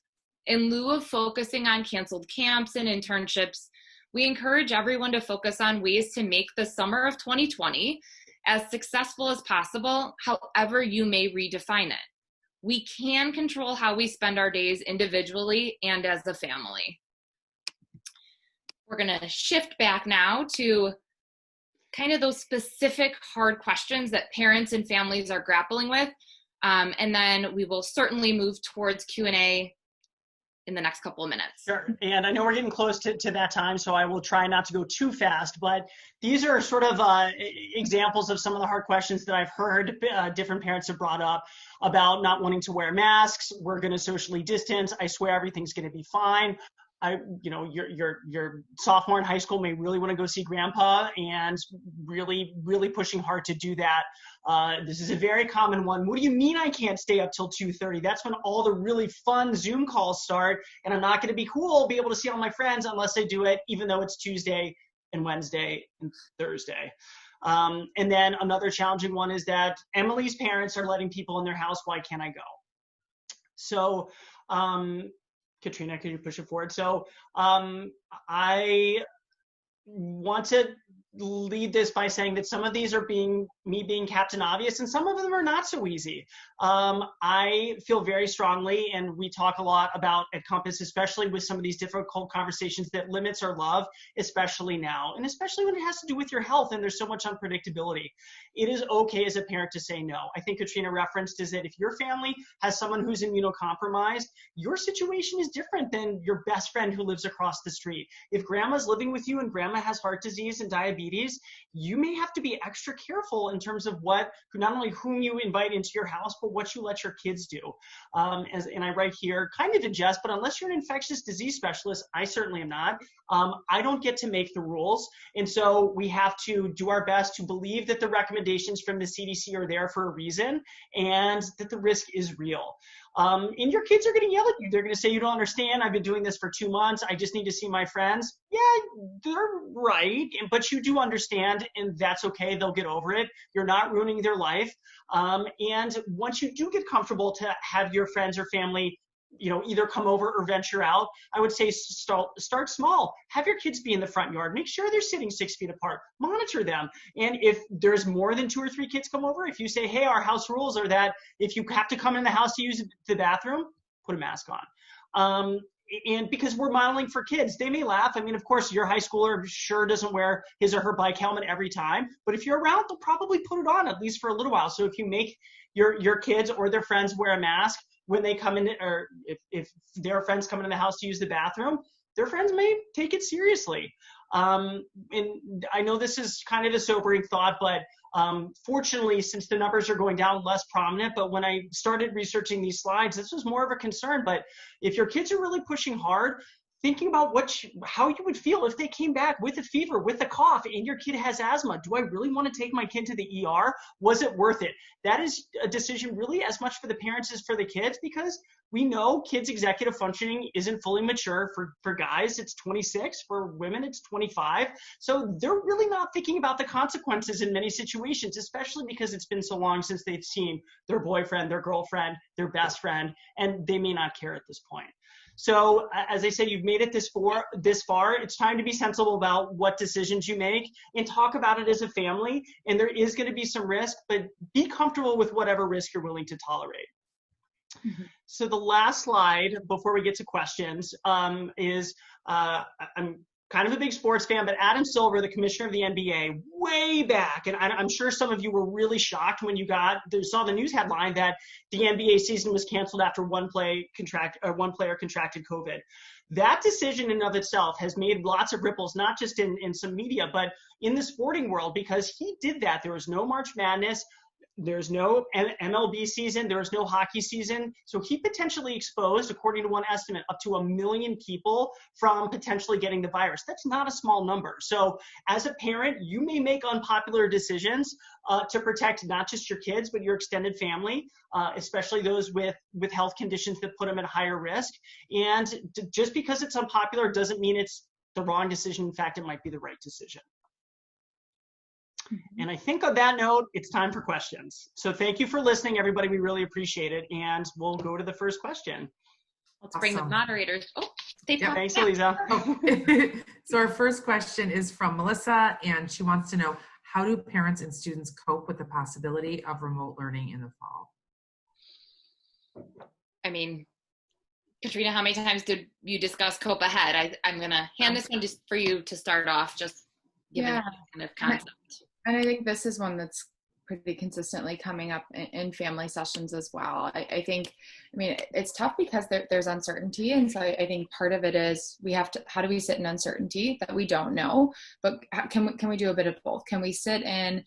In lieu of focusing on canceled camps and internships, we encourage everyone to focus on ways to make the summer of 2020 as successful as possible, however you may redefine it. We can control how we spend our days individually and as a family. We're going to shift back now to kind of those specific hard questions that parents and families are grappling with. And then we will certainly move towards Q&A in the next couple of minutes. Sure, and I know we're getting close to that time, so I will try not to go too fast, but these are sort of examples of some of the hard questions that I've heard different parents have brought up about not wanting to wear masks. We're gonna socially distance. I swear everything's gonna be fine. Your sophomore in high school may really want to go see grandpa and really pushing hard to do that. This is a very common one. What do you mean I can't stay up till 2:30? That's when all the really fun Zoom calls start, and I'm not going to be cool, be able to see all my friends unless I do it, even though it's Tuesday and Wednesday and Thursday. And then another challenging one is that Emily's parents are letting people in their house. Why can't I go? So, Katrina, could you push it forward? So I want to lead this by saying that some of these are me being Captain Obvious, and some of them are not so easy. I feel very strongly, and we talk a lot about at Compass, especially with some of these difficult conversations, that limits are love, especially now, and especially when it has to do with your health and there's so much unpredictability. It is okay as a parent to say no. I think Katrina referenced is that if your family has someone who's immunocompromised, your situation is different than your best friend who lives across the street. If grandma's living with you and grandma has heart disease and diabetes, you may have to be extra careful in terms of not only whom you invite into your house, but what you let your kids do. And I write here, kind of in jest, but unless you're an infectious disease specialist, I certainly am not, I don't get to make the rules. And so we have to do our best to believe that the recommendations from the CDC are there for a reason and that the risk is real. And your kids are going to yell at you. They're going to say, you don't understand. I've been doing this for 2 months. I just need to see my friends. Yeah, they're right. But you do understand, and that's okay. They'll get over it. You're not ruining their life. And once you do get comfortable to have your friends or family, either come over or venture out, I would say start small. Have your kids be in the front yard. Make sure they're sitting 6 feet apart. Monitor them. And if there's more than 2 or 3 kids come over, if you say, hey, our house rules are that if you have to come in the house to use the bathroom, put a mask on. And because we're modeling for kids, they may laugh. I mean, of course, your high schooler sure doesn't wear his or her bike helmet every time, but if you're around, they'll probably put it on at least for a little while. So if you make your kids or their friends wear a mask when they come in, or if their friends come into the house to use the bathroom, their friends may take it seriously. And I know this is kind of a sobering thought, but fortunately, since the numbers are going down, less prominent. But when I started researching these slides, this was more of a concern. But if your kids are really pushing hard, thinking about how you would feel if they came back with a fever, with a cough, and your kid has asthma. Do I really want to take my kid to the ER? Was it worth it? That is a decision really as much for the parents as for the kids, because we know kids' executive functioning isn't fully mature. For guys, it's 26. For women, it's 25. So they're really not thinking about the consequences in many situations, especially because it's been so long since they've seen their boyfriend, their girlfriend, their best friend, and they may not care at this point. So as I said, you've made it this far. It's time to be sensible about what decisions you make and talk about it as a family. And there is going to be some risk, but be comfortable with whatever risk you're willing to tolerate. Mm-hmm. So the last slide before we get to questions is I'm kind of a big sports fan, but Adam Silver, the commissioner of the NBA, way back, and I'm sure some of you were really shocked when you saw the news headline that the NBA season was canceled after one player contracted COVID. That decision in of itself has made lots of ripples, not just in some media, but in the sporting world, because he did that. There was no March Madness. There's no MLB season. There was no hockey season. So he potentially exposed, according to one estimate, up to 1 million people from potentially getting the virus. That's not a small number. So as a parent, you may make unpopular decisions to protect not just your kids, but your extended family, especially those with health conditions that put them at higher risk. And just because it's unpopular doesn't mean it's the wrong decision. In fact, it might be the right decision. And I think on that note, it's time for questions. So thank you for listening, everybody. We really appreciate it. And we'll go to the first question. Let's bring the moderators. Oh, yeah, thanks, Eliza. So our first question is from Melissa, and she wants to know, how do parents and students cope with the possibility of remote learning in the fall? I mean, Katrina, how many times did you discuss cope ahead? I'm going to hand this one just for you to start off, just given that kind of concept. And I think this is one that's pretty consistently coming up in family sessions as well. I think, it's tough because there's uncertainty. And so I think part of it is how do we sit in uncertainty that we don't know, but can we do a bit of both? Can we sit in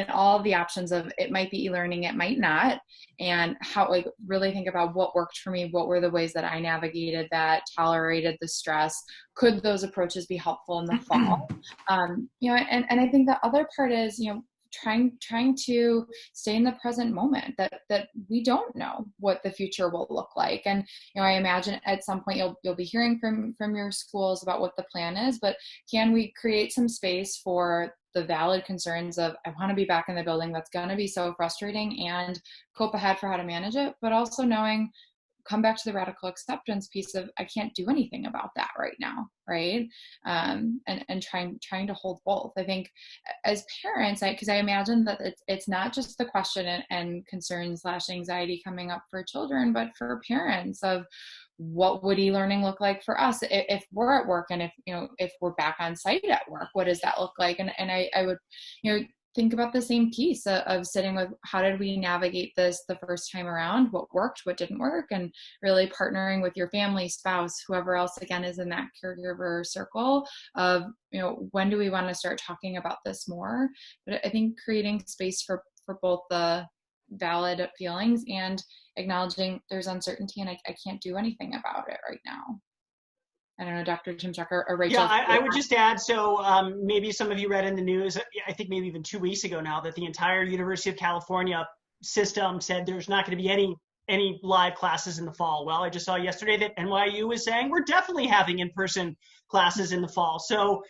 all the options of it might be e-learning, it might not, and how really think about what worked for me, what were the ways that I navigated that, tolerated the stress, could those approaches be helpful in the fall? And I think the other part is, trying to stay in the present moment, that we don't know what the future will look like. And, I imagine at some point you'll be hearing from your schools about what the plan is, but can we create some space for the valid concerns of, I want to be back in the building, that's going to be so frustrating, and cope ahead for how to manage it, but also knowing come back to the radical acceptance piece of, I can't do anything about that right now, right? And trying to hold both. I think as parents, because I imagine that it's not just the question and concern / anxiety coming up for children, but for parents of, what would e-learning look like for us if we're at work, and if we're back on site at work, what does that look like? And I would, think about the same piece of sitting with, how did we navigate this the first time around? What worked, what didn't work, and really partnering with your family, spouse, whoever else again is in that caregiver circle of, when do we want to start talking about this more? But I think creating space for both the valid feelings and acknowledging there's uncertainty and I can't do anything about it right now. I don't know, Dr. Timchak or Rachel. Yeah, I would just add, so maybe some of you read in the news, I think maybe even 2 weeks ago now, that the entire University of California system said there's not going to be any live classes in the fall. Well, I just saw yesterday that NYU is saying we're definitely having in-person classes in the fall. So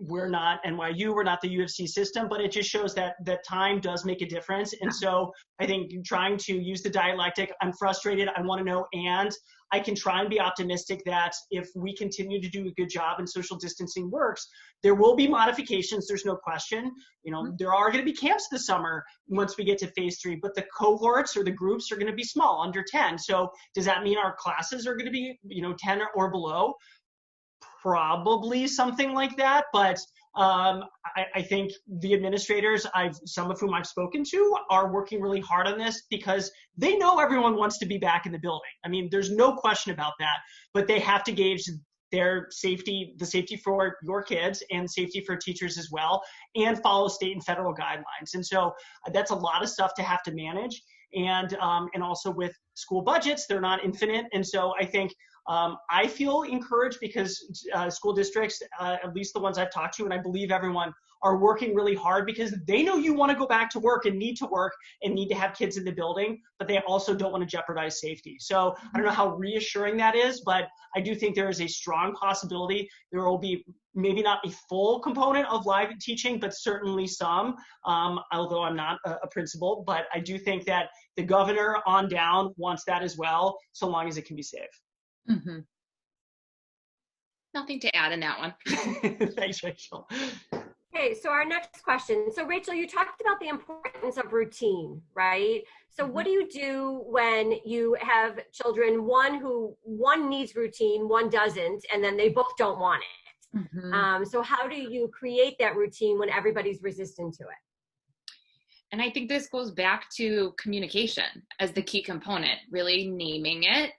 we're not NYU, we're not the U of C system, but it just shows that time does make a difference. And so I think trying to use the dialectic, I'm frustrated, I want to know, and I can try and be optimistic that if we continue to do a good job and social distancing works, there will be modifications, there's no question. There are going to be camps this summer once we get to phase 3, but the cohorts or the groups are going to be small, under 10. So does that mean our classes are going to be, 10 or below? Probably something like that, but I think the administrators, some of whom I've spoken to, are working really hard on this because they know everyone wants to be back in the building. I mean, there's no question about that, but they have to gauge their safety, the safety for your kids and safety for teachers as well, and follow state and federal guidelines. And so that's a lot of stuff to have to manage. And also with school budgets, they're not infinite. And so I think I feel encouraged because school districts, at least the ones I've talked to, and I believe everyone, are working really hard because they know you want to go back to work and need to have kids in the building, but they also don't want to jeopardize safety. So I don't know how reassuring that is, but I do think there is a strong possibility there will be maybe not a full component of live teaching, but certainly some, although I'm not a principal, but I do think that the governor on down wants that as well, so long as it can be safe. Mm-hmm. Nothing to add in that one. Thanks, Rachel. Okay, so our next question. So Rachel, you talked about the importance of routine, right? So what do you do when you have children, one needs routine, one doesn't, and then they both don't want it? Mm-hmm. So how do you create that routine when everybody's resistant to it? And I think this goes back to communication as the key component, really naming it,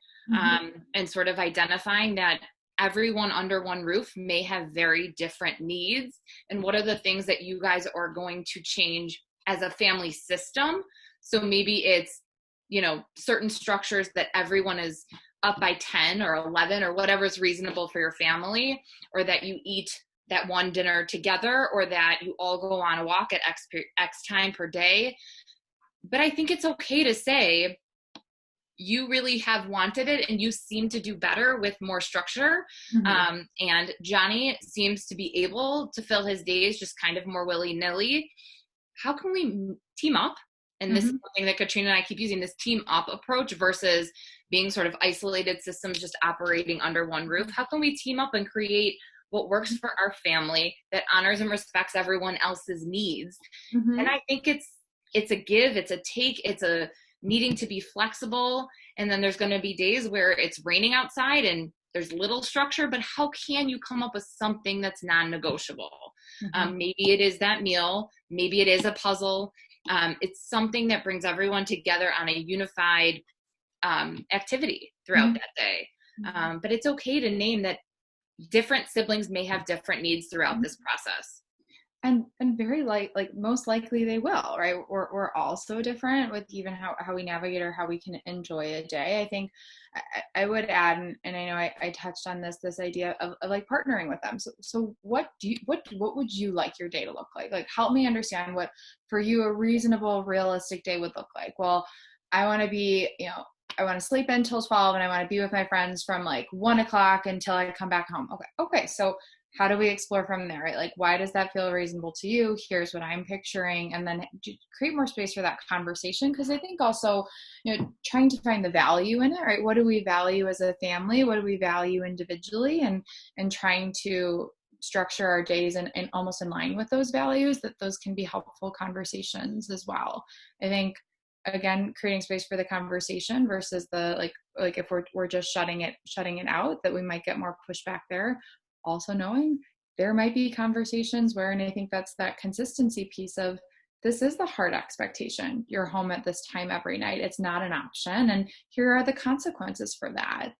and sort of identifying that everyone under one roof may have very different needs, and what are the things that you guys are going to change as a family system. So maybe it's, certain structures that everyone is up by 10 or 11 or whatever is reasonable for your family, or that you eat that one dinner together, or that you all go on a walk at X time per day. But I think it's okay to say, you really have wanted it and you seem to do better with more structure. Mm-hmm. And Johnny seems to be able to fill his days just kind of more willy-nilly. How can we team up? And this is something that Katrina and I keep using, this team up approach versus being sort of isolated systems just operating under one roof. How can we team up and create what works for our family that honors and respects everyone else's needs? Mm-hmm. And I think it's a give, it's a take, it's a needing to be flexible. And then there's going to be days where it's raining outside and there's little structure, but how can you come up with something that's non-negotiable? Maybe it is that meal, maybe it is a puzzle. It's something that brings everyone together on a unified activity throughout that day. But it's okay to name that different siblings may have different needs throughout this process. And very like most likely they will, right? We're all so different with even how we navigate or how we can enjoy a day. I think I would add, and I know I touched on this idea of like partnering with them. So what would you like your day to look like? Like, help me understand what for you a reasonable, realistic day would look like. Well, I want to be, I want to sleep until 12 and I want to be with my friends from like 1 o'clock until I come back home. Okay. So how do we explore from there, right? Like, why does that feel reasonable to you? Here's what I'm picturing. And then create more space for that conversation. Because I think also, trying to find the value in it, right? What do we value as a family? What do we value individually? And trying to structure our days and almost in line with those values, that those can be helpful conversations as well. I think, again, creating space for the conversation versus the like if we're just shutting it out, that we might get more pushback there. Also knowing there might be conversations where, and I think that's that consistency piece of, this is the hard expectation. You're home at this time every night. It's not an option. And here are the consequences for that.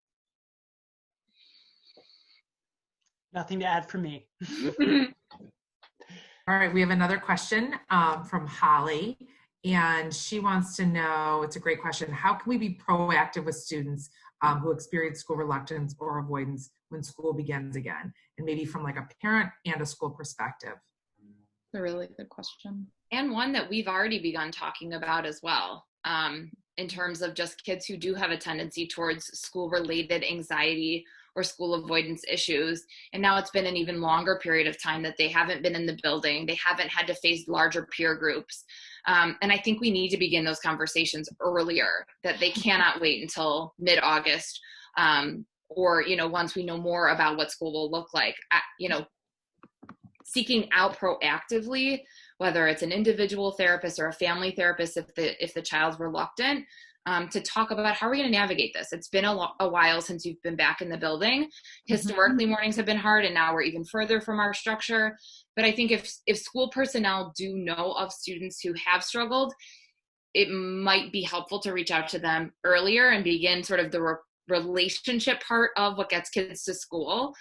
Nothing to add from me. All right, we have another question from Holly, and she wants to know, it's a great question, how can we be proactive with students who experience school reluctance or avoidance when school begins again? And maybe from like a parent and a school perspective. It's a really good question. And one that we've already begun talking about as well, in terms of just kids who do have a tendency towards school-related anxiety or school avoidance issues. And now it's been an even longer period of time that they haven't been in the building. They haven't had to face larger peer groups. And I think we need to begin those conversations earlier, that they cannot wait until mid-August, or, once we know more about what school will look like, seeking out proactively, whether it's an individual therapist or a family therapist, if the child's reluctant, to talk about how are we going to navigate this. It's been a while since you've been back in the building. Historically, mornings have been hard, and now we're even further from our structure. But I think if school personnel do know of students who have struggled, it might be helpful to reach out to them earlier and begin sort of the relationship part of what gets kids to school.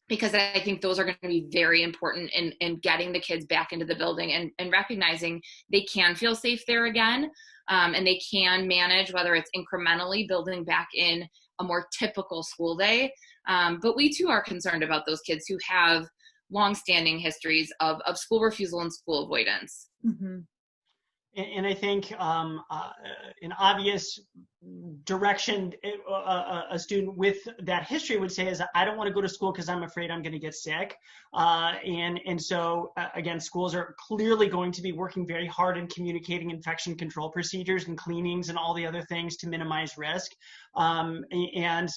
Because I think those are going to be very important in getting the kids back into the building and recognizing they can feel safe there again. And they can manage, whether it's incrementally building back in a more typical school day. But we too are concerned about those kids who have longstanding histories of school refusal and school avoidance. Mm-hmm. And I think an obvious direction a student with that history would say is, I don't want to go to school because I'm afraid I'm going to get sick. And so, again, schools are clearly going to be working very hard in communicating infection control procedures and cleanings and all the other things to minimize risk. And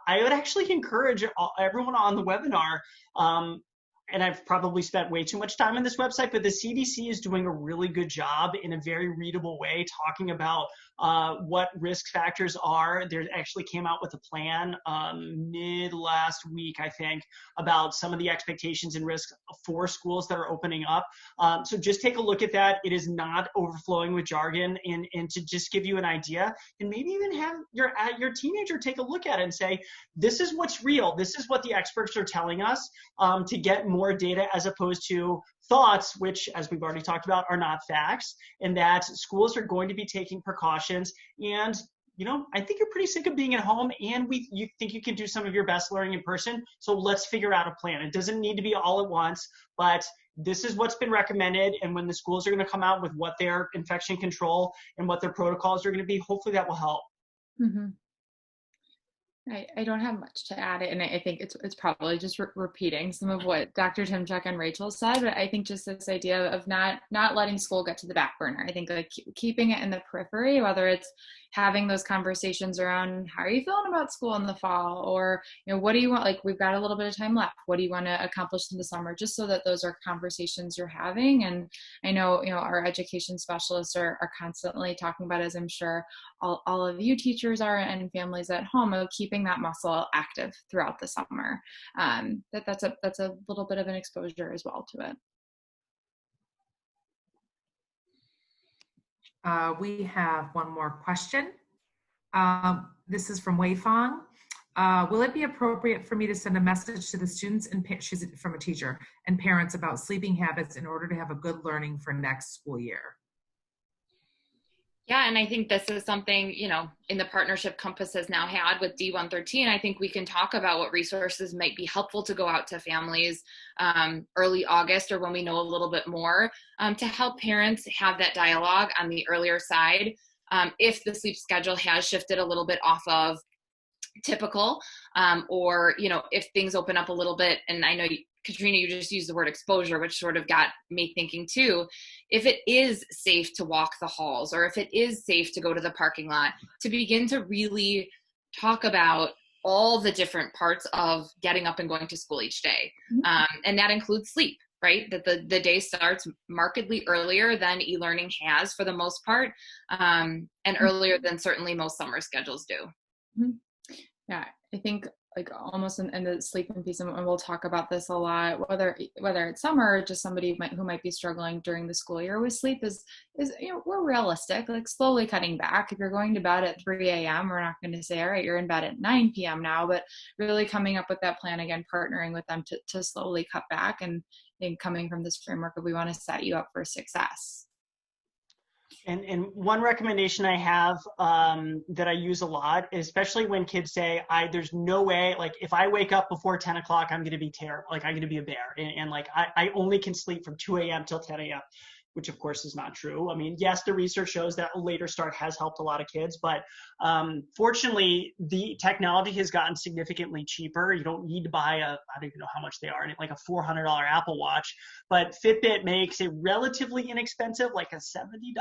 I would actually encourage everyone on the webinar, and I've probably spent way too much time on this website, but the CDC is doing a really good job in a very readable way talking about what risk factors are. There actually came out with a plan mid last week, I think, about some of the expectations and risks for schools that are opening up. So just take a look at that. It is not overflowing with jargon, and to just give you an idea, and maybe even have your teenager take a look at it and say, this is what's real. This is what the experts are telling us, to get more data as opposed to thoughts, which, as we've already talked about, are not facts, and that schools are going to be taking precautions. And I think you're pretty sick of being at home, and you think you can do some of your best learning in person. So let's figure out a plan. It doesn't need to be all at once, but this is what's been recommended. And when the schools are going to come out with what their infection control and what their protocols are going to be, hopefully that will help. Mm-hmm. I don't have much to add, and I think it's probably just repeating some of what Dr. Timchak and Rachel said, but I think just this idea of not letting school get to the back burner. I think like keeping it in the periphery, whether it's having those conversations around how are you feeling about school in the fall, or what do you want, like we've got a little bit of time left, what do you want to accomplish in the summer, just so that those are conversations you're having. And I know our education specialists are constantly talking about, as I'm sure all of you teachers are and families at home, of keeping that muscle active throughout the summer. That's a little bit of an exposure as well to it. We have one more question. This is from Wei Fong. Will it be appropriate for me to send a message to the students and she's from a teacher and parents about sleeping habits in order to have a good learning for next school year? Yeah, and I think this is something, in the partnership Compass has now had with D113, I think we can talk about what resources might be helpful to go out to families early August, or when we know a little bit more, to help parents have that dialogue on the earlier side. If the sleep schedule has shifted a little bit off of typical, or, you know, if things open up a little bit, and I know Katrina, you just used the word exposure, which sort of got me thinking too, if it is safe to walk the halls, or if it is safe to go to the parking lot, to begin to really talk about all the different parts of getting up and going to school each day. And that includes sleep, right? That the day starts markedly earlier than e-learning has for the most part, and earlier than certainly most summer schedules do. Yeah, I think like almost in the sleeping piece, and we'll talk about this a lot, whether it's summer or just somebody who might be struggling during the school year with sleep is, you know, we're realistic, like slowly cutting back. If you're going to bed at 3 a.m., we're not going to say, all right, you're in bed at 9 p.m. now, but really coming up with that plan again, partnering with them to slowly cut back, and coming from this framework of we want to set you up for success. And one recommendation I have that I use a lot, especially when kids say, there's no way, like if I wake up before 10 o'clock, I'm going to be terrible. Like I'm going to be a bear. And like, I only can sleep from 2 a.m. till 10 a.m., which of course is not true. I mean, yes, the research shows that a later start has helped a lot of kids, but fortunately the technology has gotten significantly cheaper. You don't need to buy I don't even know how much they are, like a $400 Apple Watch, but Fitbit makes a relatively inexpensive, like a $70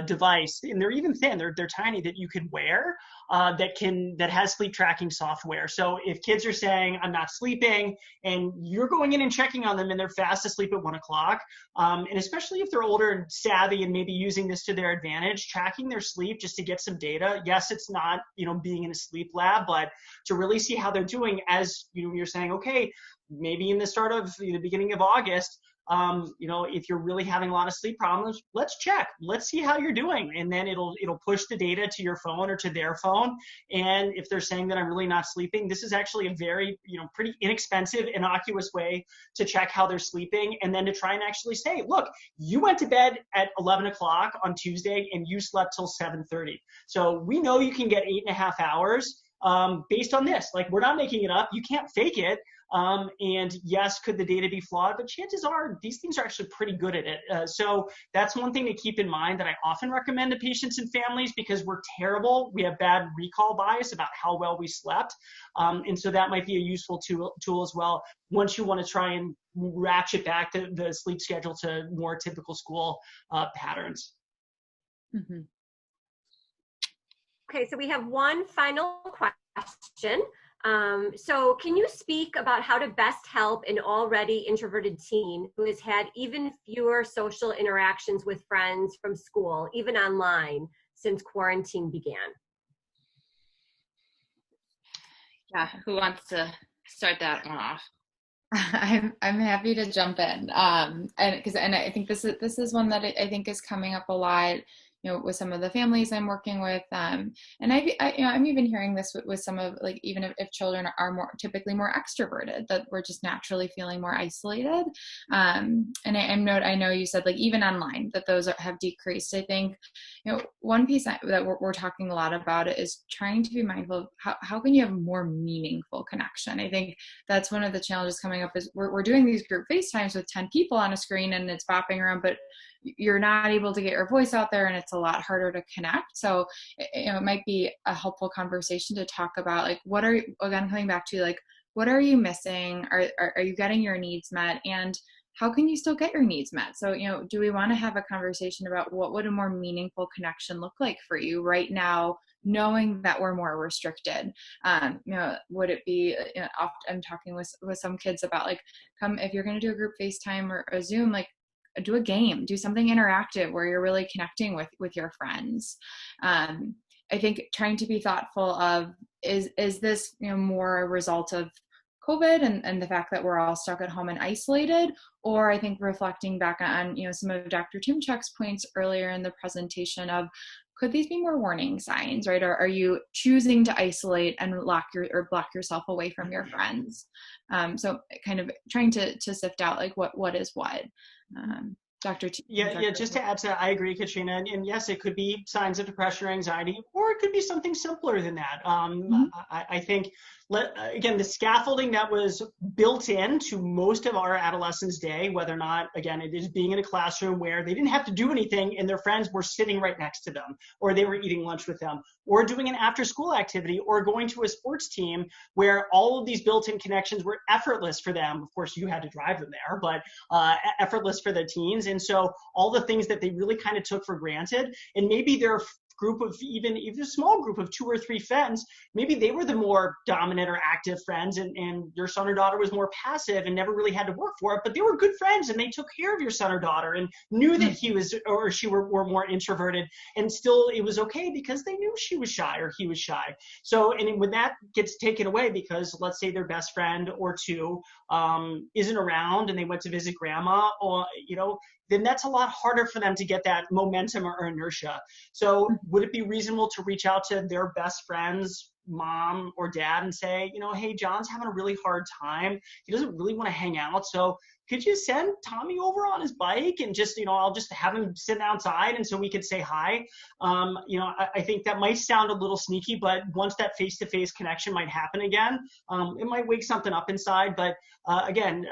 device, and they're even thin, they're tiny, that you could wear that has sleep tracking software. So if kids are saying I'm not sleeping, and you're going in and checking on them and they're fast asleep at 1 o'clock, and especially if they're older and savvy and maybe using this to their advantage, tracking their sleep just to get some data. Yes, it's not, you know, being in a sleep lab, but to really see how they're doing, as you know, you're saying, okay, maybe in the beginning of August, you know, if you're really having a lot of sleep problems, let's check. Let's see how you're doing. And then it'll push the data to your phone or to their phone. And if they're saying that I'm really not sleeping, this is actually a very, you know, pretty inexpensive, innocuous way to check how they're sleeping. And then to try and actually say, look, you went to bed at 11 o'clock on Tuesday and you slept till 7:30. So we know you can get 8.5 hours based on this. Like, we're not making it up. You can't fake it. And yes, could the data be flawed? But chances are these things are actually pretty good at it. So that's one thing to keep in mind that I often recommend to patients and families, because we're terrible. We have bad recall bias about how well we slept. And so that might be a useful tool as well, once you want to try and ratchet back the sleep schedule to more typical school patterns. Mm-hmm. Okay, so we have one final question. So can you speak about how to best help an already introverted teen who has had even fewer social interactions with friends from school, even online, since quarantine began? Yeah, who wants to start that one off? I'm happy to jump in, and I think this is one that I think is coming up a lot, you know, with some of the families I'm working with, and I'm even hearing this with some of, like, even if children are typically more extroverted, that we're just naturally feeling more isolated, and I know you said, like, even online, that those have decreased. I think, you know, one piece that we're talking a lot about is trying to be mindful of how can you have more meaningful connection. I think that's one of the challenges coming up is we're doing these group FaceTimes with 10 people on a screen and it's bopping around, but you're not able to get your voice out there and it's a lot harder to connect. So, you know, it might be a helpful conversation to talk about, like, what are, again, coming back to, like, what are you missing? Are you getting your needs met? And how can you still get your needs met? So, you know, do we want to have a conversation about what would a more meaningful connection look like for you right now, knowing that we're more restricted? You know, would it be, you know, often I'm talking with some kids about, like, if you're going to do a group FaceTime or a Zoom, like, do a game, do something interactive where you're really connecting with your friends. I think trying to be thoughtful of, is this, you know, more a result of COVID and the fact that we're all stuck at home and isolated, or I think reflecting back on, you know, some of Dr. Timchak's points earlier in the presentation of, could these be more warning signs, right? Or are you choosing to isolate and block yourself away from your friends? So kind of trying to sift out, like, what is what. Dr. T. Yeah, just to add to that, I agree, Katrina. And yes, it could be signs of depression or anxiety, or it could be something simpler than that. I think again, the scaffolding that was built into most of our adolescents' day, whether or not, again, it is being in a classroom where they didn't have to do anything and their friends were sitting right next to them, or they were eating lunch with them, or doing an after-school activity, or going to a sports team where all of these built-in connections were effortless for them. Of course, you had to drive them there, but effortless for the teens. And so all the things that they really kind of took for granted, and maybe their group of even a small group of 2 or 3 friends, maybe they were the more dominant or active friends, and your son or daughter was more passive and never really had to work for it, but they were good friends and they took care of your son or daughter and knew that he was or she were more introverted, and still it was okay because they knew she was shy or he was shy. So, and when that gets taken away because let's say their best friend or two isn't around and they went to visit grandma, or then that's a lot harder for them to get that momentum or inertia. So would it be reasonable to reach out to their best friend's mom or dad and say, hey, John's having a really hard time. He doesn't really want to hang out. So could you send Tommy over on his bike and just, I'll just have him sit outside and so we could say hi. I think that might sound a little sneaky, but once that face-to-face connection might happen again, it might wake something up inside. But again,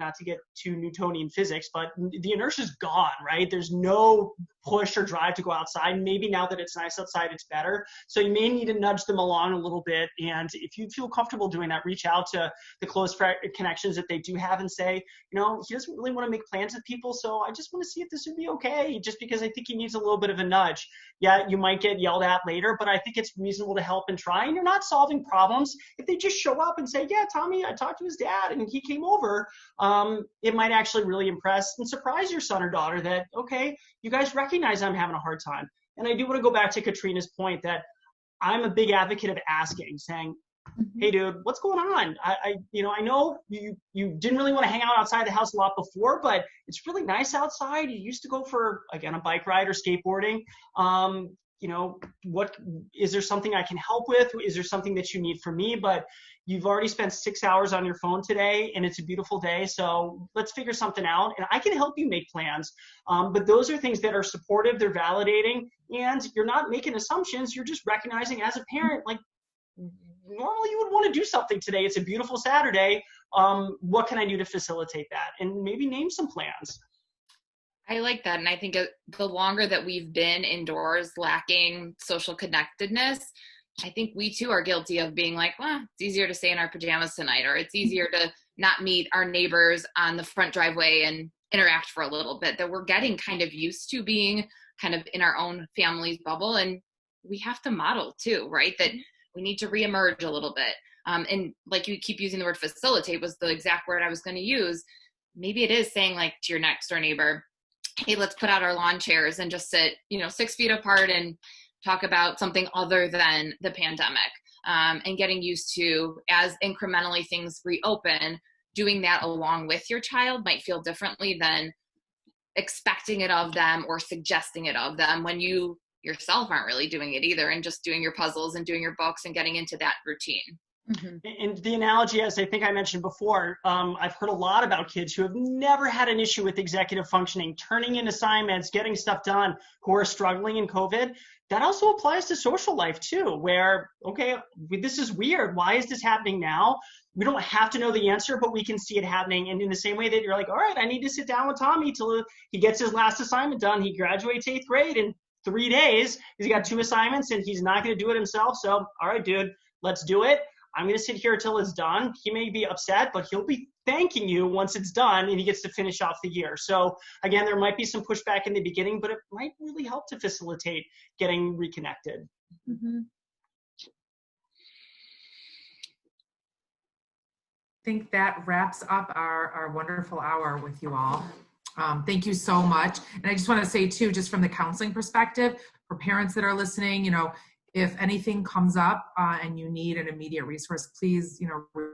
not to get too Newtonian physics, but the inertia's gone, right? There's no push or drive to go outside. Maybe now that it's nice outside, it's better. So you may need to nudge them along a little bit. And if you feel comfortable doing that, reach out to the close connections that they do have and say, he doesn't really want to make plans with people, so I just want to see if this would be okay, just because I think he needs a little bit of a nudge. Yeah, you might get yelled at later, but I think it's reasonable to help and try. And you're not solving problems. If they just show up and say, yeah, Tommy, I talked to his dad and he came over, it might actually really impress and surprise your son or daughter that, okay, you guys recognize I'm having a hard time. And I do want to go back to Katrina's point that I'm a big advocate of asking, saying, hey, dude, what's going on? I know you didn't really want to hang out outside the house a lot before, but it's really nice outside. You used to go for, again, a bike ride or skateboarding. What is there something I can help with? Is there something that you need from me? But you've already spent 6 hours on your phone today and it's a beautiful day. So let's figure something out and I can help you make plans. But those are things that are supportive, they're validating, and you're not making assumptions. You're just recognizing as a parent, like, normally you would want to do something today. It's a beautiful Saturday. What can I do to facilitate that? And maybe name some plans. I like that. And I think the longer that we've been indoors lacking social connectedness, I think we too are guilty of being like, well, it's easier to stay in our pajamas tonight, or it's easier to not meet our neighbors on the front driveway and interact for a little bit, that we're getting kind of used to being kind of in our own family's bubble. And we have to model too, right? That we need to reemerge a little bit. And like you keep using the word facilitate was the exact word I was going to use. Maybe it is saying like to your next door neighbor, hey, let's put out our lawn chairs and just sit, 6 feet apart and talk about something other than the pandemic. And getting used to, as incrementally things reopen, doing that along with your child might feel differently than expecting it of them or suggesting it of them when you yourself aren't really doing it either, and just doing your puzzles and doing your books and getting into that routine. Mm-hmm. And the analogy, as I think I mentioned before, I've heard a lot about kids who have never had an issue with executive functioning, turning in assignments, getting stuff done, who are struggling in COVID. That also applies to social life too, where, okay, this is weird. Why is this happening now? We don't have to know the answer, but we can see it happening. And in the same way that you're like, all right, I need to sit down with Tommy till he gets his last assignment done. He graduates 8th grade in 3 days. He's got 2 assignments and he's not going to do it himself. So, all right, dude, let's do it. I'm going to sit here till it's done. He may be upset, but he'll be thanking you once it's done and he gets to finish off the year. So again, there might be some pushback in the beginning, but it might really help to facilitate getting reconnected. Mm-hmm. I think that wraps up our wonderful hour with you all. Thank you so much. And I just want to say too, just from the counseling perspective, for parents that are listening, if anything comes up and you need an immediate resource, please,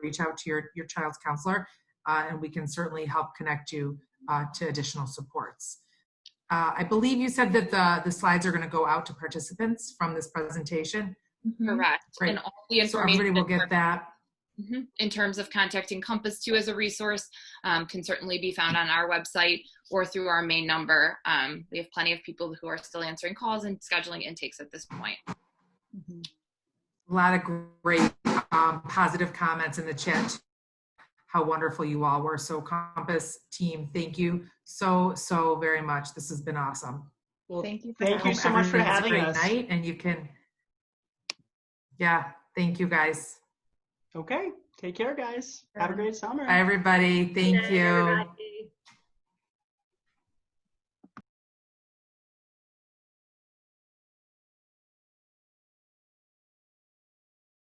reach out to your child's counselor and we can certainly help connect you to additional supports. I believe you said that the slides are going to go out to participants from this presentation. Correct. Great. And all the information. So everybody will get that. In terms of contacting Compass too as a resource, can certainly be found on our website or through our main number. We have plenty of people who are still answering calls and scheduling intakes at this point. A lot of great positive comments in the chat, how wonderful you all were. So Compass team, thank you so very much. This has been awesome. Well, Thank you. thank you so much for Everybody has a having great us. night, and you can, yeah, thank you guys. Okay, take care, guys. Have a great summer. Bye, everybody. Thank Good night, you. everybody.